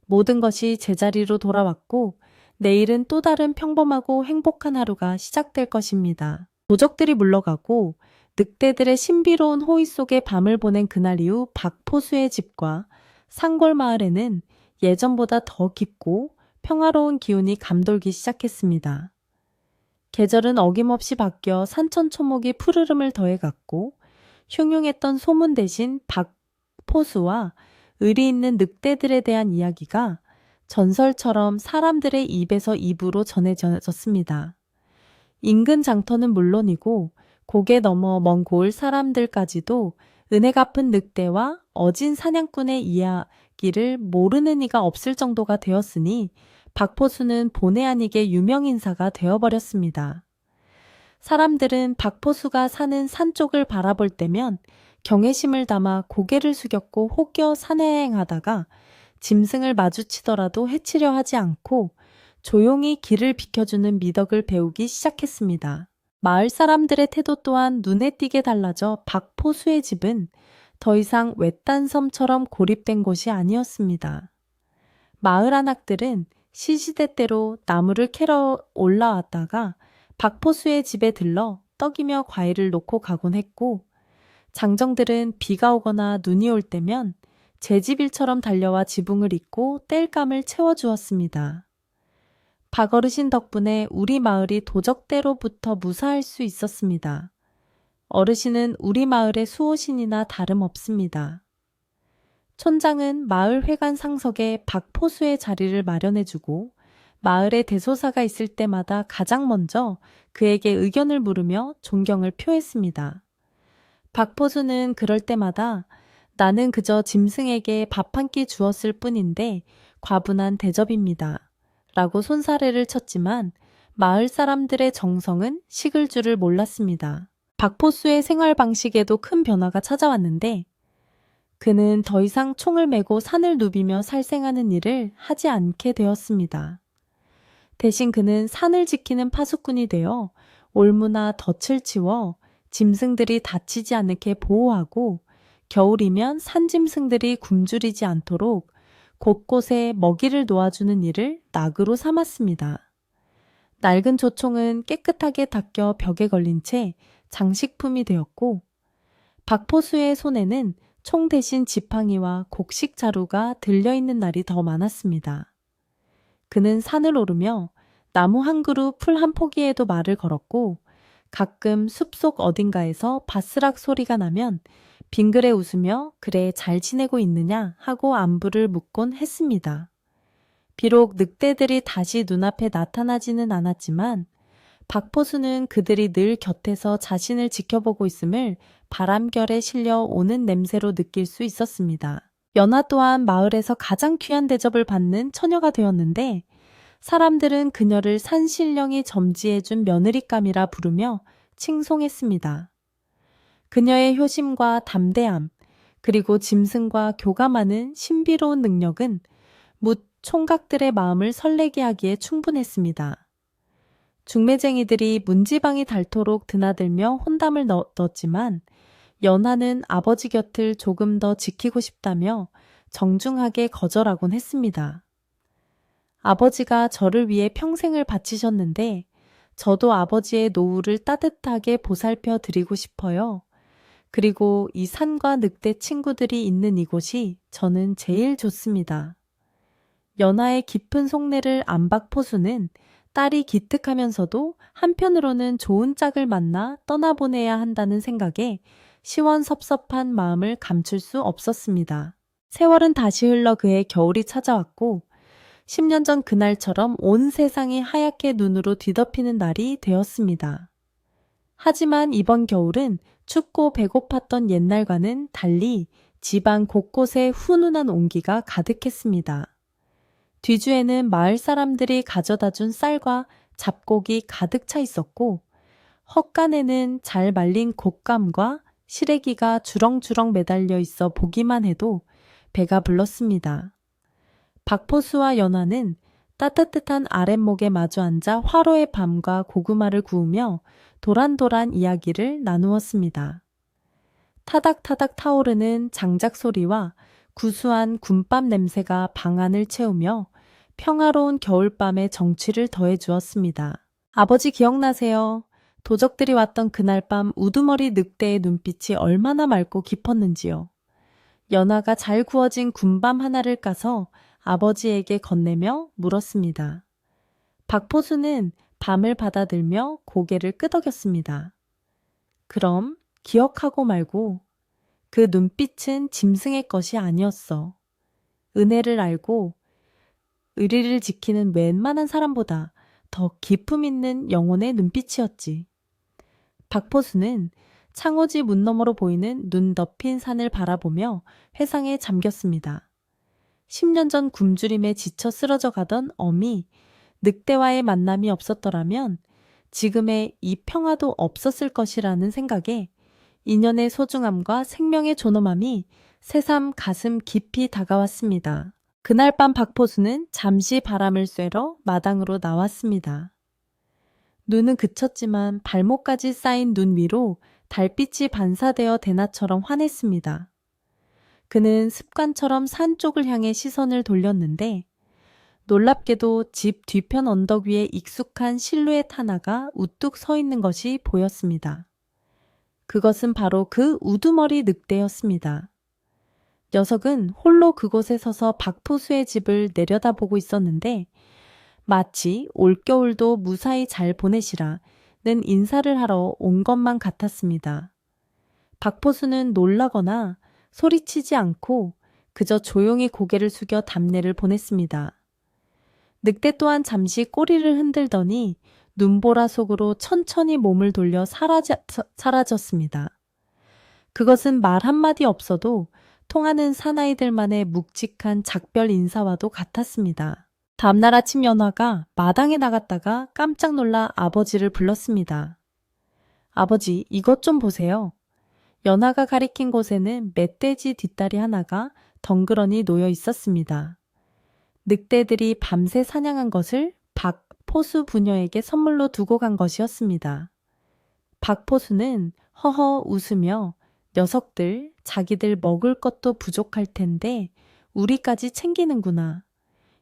모든 것이 제자리로 돌아왔고 내일은 또 다른 평범하고 행복한 하루가 시작될 것입니다. 도적들이 물러가고 늑대들의 신비로운 호의 속에 밤을 보낸 그날 이후 박포수의 집과 산골 마을에는 예전보다 더 깊고 평화로운 기운이 감돌기 시작했습니다. 계절은 어김없이 바뀌어 산천초목이 푸르름을 더해갔고 흉흉했던 소문 대신 박포수와 의리 있는 늑대들에 대한 이야기가 전설처럼 사람들의 입에서 입으로 전해졌습니다. 인근 장터는 물론이고 고개 넘어 먼 고을 사람들까지도 은혜 갚은 늑대와 어진 사냥꾼의 이야기를 모르는 이가 없을 정도가 되었으니 박포수는 본의 아니게 유명인사가 되어버렸습니다. 사람들은 박포수가 사는 산 쪽을 바라볼 때면 경외심을 담아 고개를 숙였고 혹여 산행하다가 짐승을 마주치더라도 해치려 하지 않고 조용히 길을 비켜주는 미덕을 배우기 시작했습니다. 마을 사람들의 태도 또한 눈에 띄게 달라져 박포수의 집은 더 이상 외딴 섬처럼 고립된 곳이 아니었습니다. 마을 안악들은 시시때때로 나무를 캐러 올라왔다가 박포수의 집에 들러 떡이며 과일을 놓고 가곤 했고 장정들은 비가 오거나 눈이 올 때면 제집일처럼 달려와 지붕을 잇고 땔감을 채워주었습니다. 박어르신 덕분에 우리 마을이 도적대로부터 무사할 수 있었습니다. 어르신은 우리 마을의 수호신이나 다름없습니다. 촌장은 마을 회관 상석에 박포수의 자리를 마련해주고 마을에 대소사가 있을 때마다 가장 먼저 그에게 의견을 물으며 존경을 표했습니다. 박포수는 그럴 때마다 나는 그저 짐승에게 밥 한 끼 주었을 뿐인데 과분한 대접입니다. 라고 손사래를 쳤지만 마을 사람들의 정성은 식을 줄을 몰랐습니다. 박포수의 생활 방식에도 큰 변화가 찾아왔는데 그는 더 이상 총을 메고 산을 누비며 살생하는 일을 하지 않게 되었습니다. 대신 그는 산을 지키는 파수꾼이 되어 올무나 덫을 치워 짐승들이 다치지 않게 보호하고 겨울이면 산짐승들이 굶주리지 않도록 곳곳에 먹이를 놓아주는 일을 낙으로 삼았습니다. 낡은 조총은 깨끗하게 닦여 벽에 걸린 채 장식품이 되었고 박포수의 손에는 총 대신 지팡이와 곡식 자루가 들려있는 날이 더 많았습니다. 그는 산을 오르며 나무 한 그루 풀 한 포기에도 말을 걸었고 가끔 숲속 어딘가에서 바스락 소리가 나면 빙그레 웃으며 그래 잘 지내고 있느냐 하고 안부를 묻곤 했습니다. 비록 늑대들이 다시 눈앞에 나타나지는 않았지만 박포수는 그들이 늘 곁에서 자신을 지켜보고 있음을 바람결에 실려 오는 냄새로 느낄 수 있었습니다. 연화 또한 마을에서 가장 귀한 대접을 받는 처녀가 되었는데 사람들은 그녀를 산신령이 점지해준 며느리감이라 부르며 칭송했습니다. 그녀의 효심과 담대함, 그리고 짐승과 교감하는 신비로운 능력은 묻 총각들의 마음을 설레게 하기에 충분했습니다. 중매쟁이들이 문지방이 닳도록 드나들며 혼담을 넣었지만 연하는 아버지 곁을 조금 더 지키고 싶다며 정중하게 거절하곤 했습니다. 아버지가 저를 위해 평생을 바치셨는데 저도 아버지의 노후를 따뜻하게 보살펴 드리고 싶어요. 그리고 이 산과 늑대 친구들이 있는 이곳이 저는 제일 좋습니다. 연하의 깊은 속내를 안 박포수는 딸이 기특하면서도 한편으로는 좋은 짝을 만나 떠나보내야 한다는 생각에 시원섭섭한 마음을 감출 수 없었습니다. 세월은 다시 흘러 그의 겨울이 찾아왔고 10년 전 그날처럼 온 세상이 하얗게 눈으로 뒤덮이는 날이 되었습니다. 하지만 이번 겨울은 춥고 배고팠던 옛날과는 달리 집안 곳곳에 훈훈한 온기가 가득했습니다. 뒤주에는 마을 사람들이 가져다 준 쌀과 잡곡이 가득 차 있었고 헛간에는 잘 말린 곶감과 시래기가 주렁주렁 매달려 있어 보기만 해도 배가 불렀습니다. 박포수와 연화는 따뜻한 아랫목에 마주 앉아 화로의 밤과 고구마를 구우며 도란도란 이야기를 나누었습니다. 타닥타닥 타오르는 장작 소리와 구수한 군밤 냄새가 방 안을 채우며 평화로운 겨울밤의 정취를 더해 주었습니다. 아버지 기억나세요? 도적들이 왔던 그날 밤 우두머리 늑대의 눈빛이 얼마나 맑고 깊었는지요. 연화가 잘 구워진 군밤 하나를 까서 아버지에게 건네며 물었습니다. 박포수는 밤을 받아들며 고개를 끄덕였습니다. 그럼 기억하고 말고 그 눈빛은 짐승의 것이 아니었어. 은혜를 알고 의리를 지키는 웬만한 사람보다 더 기품 있는 영혼의 눈빛이었지. 박포수는 창호지 문 너머로 보이는 눈 덮인 산을 바라보며 회상에 잠겼습니다. 10년 전 굶주림에 지쳐 쓰러져 가던 어미, 늑대와의 만남이 없었더라면 지금의 이 평화도 없었을 것이라는 생각에 인연의 소중함과 생명의 존엄함이 새삼 가슴 깊이 다가왔습니다. 그날 밤 박포수는 잠시 바람을 쐬러 마당으로 나왔습니다. 눈은 그쳤지만 발목까지 쌓인 눈 위로 달빛이 반사되어 대낮처럼 환했습니다. 그는 습관처럼 산 쪽을 향해 시선을 돌렸는데 놀랍게도 집 뒤편 언덕 위에 익숙한 실루엣 하나가 우뚝 서 있는 것이 보였습니다. 그것은 바로 그 우두머리 늑대였습니다. 녀석은 홀로 그곳에 서서 박포수의 집을 내려다보고 있었는데 마치 올겨울도 무사히 잘 보내시라는 인사를 하러 온 것만 같았습니다. 박포수는 놀라거나 소리치지 않고 그저 조용히 고개를 숙여 답례를 보냈습니다. 늑대 또한 잠시 꼬리를 흔들더니 눈보라 속으로 천천히 몸을 돌려 사라졌습니다. 그것은 말 한마디 없어도 통하는 사나이들만의 묵직한 작별 인사와도 같았습니다. 다음날 아침 연화가 마당에 나갔다가 깜짝 놀라 아버지를 불렀습니다. 아버지, 이것 좀 보세요. 연화가 가리킨 곳에는 멧돼지 뒷다리 하나가 덩그러니 놓여 있었습니다. 늑대들이 밤새 사냥한 것을 박포수 부녀에게 선물로 두고 간 것이었습니다. 박포수는 허허 웃으며 녀석들, 자기들 먹을 것도 부족할 텐데 우리까지 챙기는구나.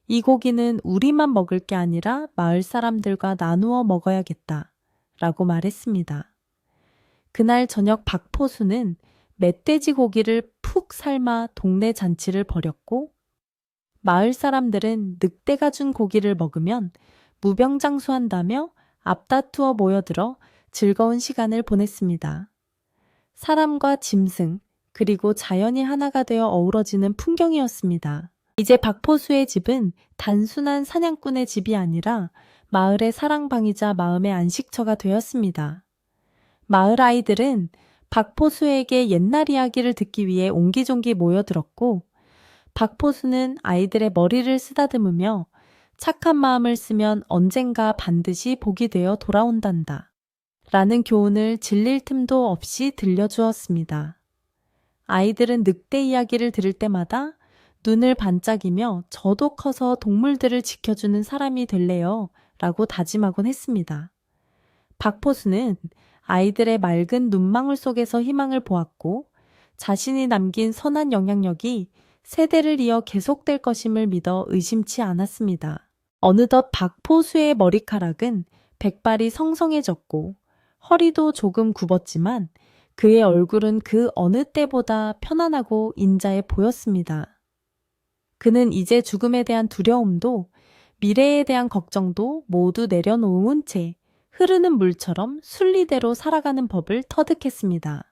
이 고기는 우리만 먹을 게 아니라 마을 사람들과 나누어 먹어야겠다. 라고 말했습니다. 그날 저녁 박포수는 멧돼지 고기를 푹 삶아 동네 잔치를 벌였고 마을 사람들은 늑대가 준 고기를 먹으면 무병장수한다며 앞다투어 모여들어 즐거운 시간을 보냈습니다. 사람과 짐승 그리고 자연이 하나가 되어 어우러지는 풍경이었습니다. 이제 박포수의 집은 단순한 사냥꾼의 집이 아니라 마을의 사랑방이자 마음의 안식처가 되었습니다. 마을 아이들은 박포수에게 옛날 이야기를 듣기 위해 옹기종기 모여들었고 박포수는 아이들의 머리를 쓰다듬으며 착한 마음을 쓰면 언젠가 반드시 복이 되어 돌아온단다. 라는 교훈을 질릴 틈도 없이 들려주었습니다. 아이들은 늑대 이야기를 들을 때마다 눈을 반짝이며 저도 커서 동물들을 지켜주는 사람이 될래요 라고 다짐하곤 했습니다. 박포수는 아이들의 맑은 눈망울 속에서 희망을 보았고 자신이 남긴 선한 영향력이 세대를 이어 계속될 것임을 믿어 의심치 않았습니다. 어느덧 박포수의 머리카락은 백발이 성성해졌고 허리도 조금 굽었지만 그의 얼굴은 그 어느 때보다 편안하고 인자해 보였습니다. 그는 이제 죽음에 대한 두려움도 미래에 대한 걱정도 모두 내려놓은 채 흐르는 물처럼 순리대로 살아가는 법을 터득했습니다.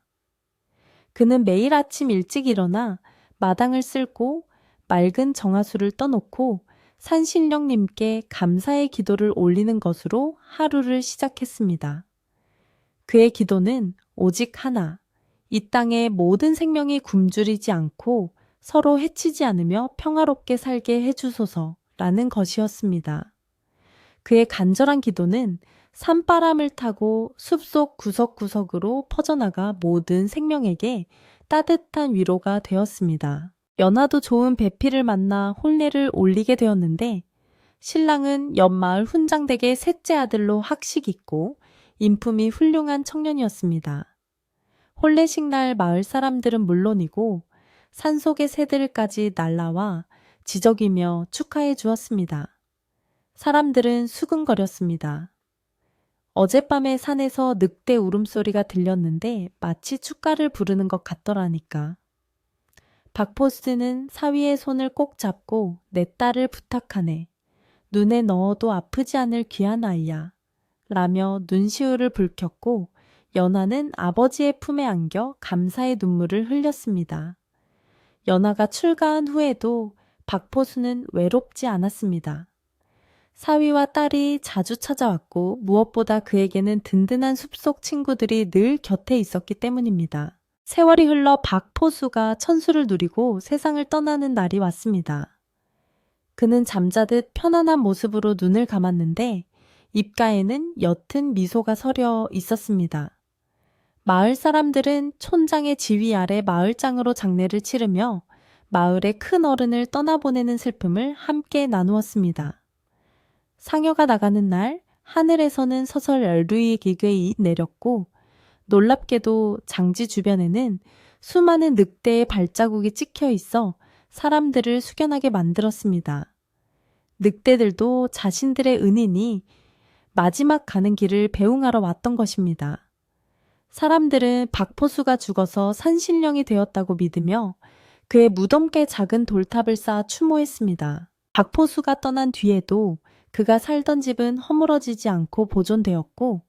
그는 매일 아침 일찍 일어나 마당을 쓸고 맑은 정화수를 떠놓고 산신령님께 감사의 기도를 올리는 것으로 하루를 시작했습니다. 그의 기도는 오직 하나, 이 땅의 모든 생명이 굶주리지 않고 서로 해치지 않으며 평화롭게 살게 해주소서라는 것이었습니다. 그의 간절한 기도는 산바람을 타고 숲속 구석구석으로 퍼져나가 모든 생명에게 따뜻한 위로가 되었습니다. 연화도 좋은 배필을 만나 혼례를 올리게 되었는데 신랑은 옆 마을 훈장댁의 셋째 아들로 학식 있고 인품이 훌륭한 청년이었습니다. 혼례식 날 마을 사람들은 물론이고 산속의 새들까지 날라와 지저귀며 축하해 주었습니다. 사람들은 수근거렸습니다. 어젯밤에 산에서 늑대 울음소리가 들렸는데 마치 축가를 부르는 것 같더라니까. 박포스는 사위의 손을 꼭 잡고 내 딸을 부탁하네. 눈에 넣어도 아프지 않을 귀한 아이야. 라며 눈시울을 붉혔고 연화는 아버지의 품에 안겨 감사의 눈물을 흘렸습니다. 연화가 출가한 후에도 박포수는 외롭지 않았습니다. 사위와 딸이 자주 찾아왔고 무엇보다 그에게는 든든한 숲속 친구들이 늘 곁에 있었기 때문입니다. 세월이 흘러 박포수가 천수를 누리고 세상을 떠나는 날이 왔습니다. 그는 잠자듯 편안한 모습으로 눈을 감았는데 입가에는 옅은 미소가 서려 있었습니다. 마을 사람들은 촌장의 지휘 아래 마을장으로 장례를 치르며 마을의 큰 어른을 떠나보내는 슬픔을 함께 나누었습니다. 상여가 나가는 날 하늘에서는 서설 열루이 기괴이 내렸고 놀랍게도 장지 주변에는 수많은 늑대의 발자국이 찍혀 있어 사람들을 숙연하게 만들었습니다. 늑대들도 자신들의 은인이 마지막 가는 길을 배웅하러 왔던 것입니다. 사람들은 박포수가 죽어서 산신령이 되었다고 믿으며 그의 무덤께 작은 돌탑을 쌓아 추모했습니다. 박포수가 떠난 뒤에도 그가 살던 집은 허물어지지 않고 보존되었고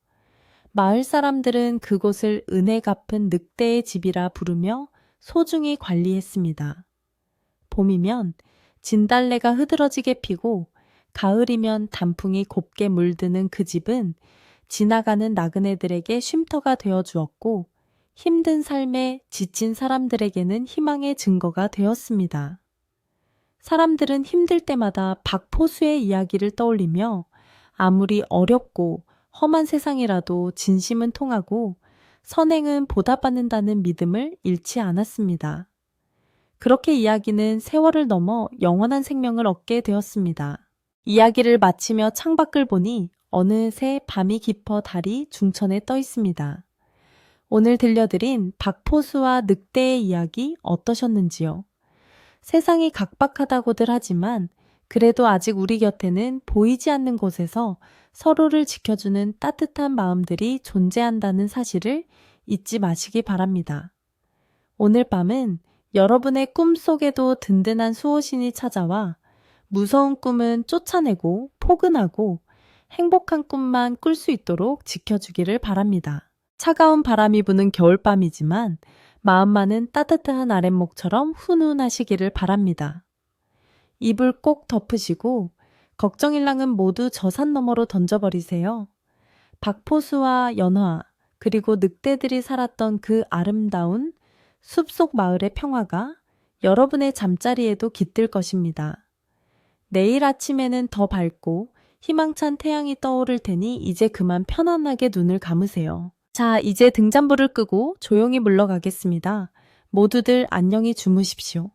마을 사람들은 그곳을 은혜 갚은 늑대의 집이라 부르며 소중히 관리했습니다. 봄이면 진달래가 흐드러지게 피고 가을이면 단풍이 곱게 물드는 그 집은 지나가는 나그네들에게 쉼터가 되어 주었고 힘든 삶에 지친 사람들에게는 희망의 증거가 되었습니다. 사람들은 힘들 때마다 박포수의 이야기를 떠올리며 아무리 어렵고 험한 세상이라도 진심은 통하고 선행은 보답받는다는 믿음을 잃지 않았습니다. 그렇게 이야기는 세월을 넘어 영원한 생명을 얻게 되었습니다. 이야기를 마치며 창밖을 보니 어느새 밤이 깊어 달이 중천에 떠 있습니다. 오늘 들려드린 박포수와 늑대의 이야기 어떠셨는지요? 세상이 각박하다고들 하지만 그래도 아직 우리 곁에는 보이지 않는 곳에서 서로를 지켜주는 따뜻한 마음들이 존재한다는 사실을 잊지 마시기 바랍니다. 오늘 밤은 여러분의 꿈속에도 든든한 수호신이 찾아와 무서운 꿈은 쫓아내고 포근하고 행복한 꿈만 꿀 수 있도록 지켜주기를 바랍니다. 차가운 바람이 부는 겨울밤이지만 마음만은 따뜻한 아랫목처럼 훈훈하시기를 바랍니다. 이불 꼭 덮으시고 걱정일랑은 모두 저 산 너머로 던져버리세요. 박포수와 연화 그리고 늑대들이 살았던 그 아름다운 숲속 마을의 평화가 여러분의 잠자리에도 깃들 것입니다. 내일 아침에는 더 밝고 희망찬 태양이 떠오를 테니 이제 그만 편안하게 눈을 감으세요. 자, 이제 등잔불을 끄고 조용히 물러가겠습니다. 모두들 안녕히 주무십시오.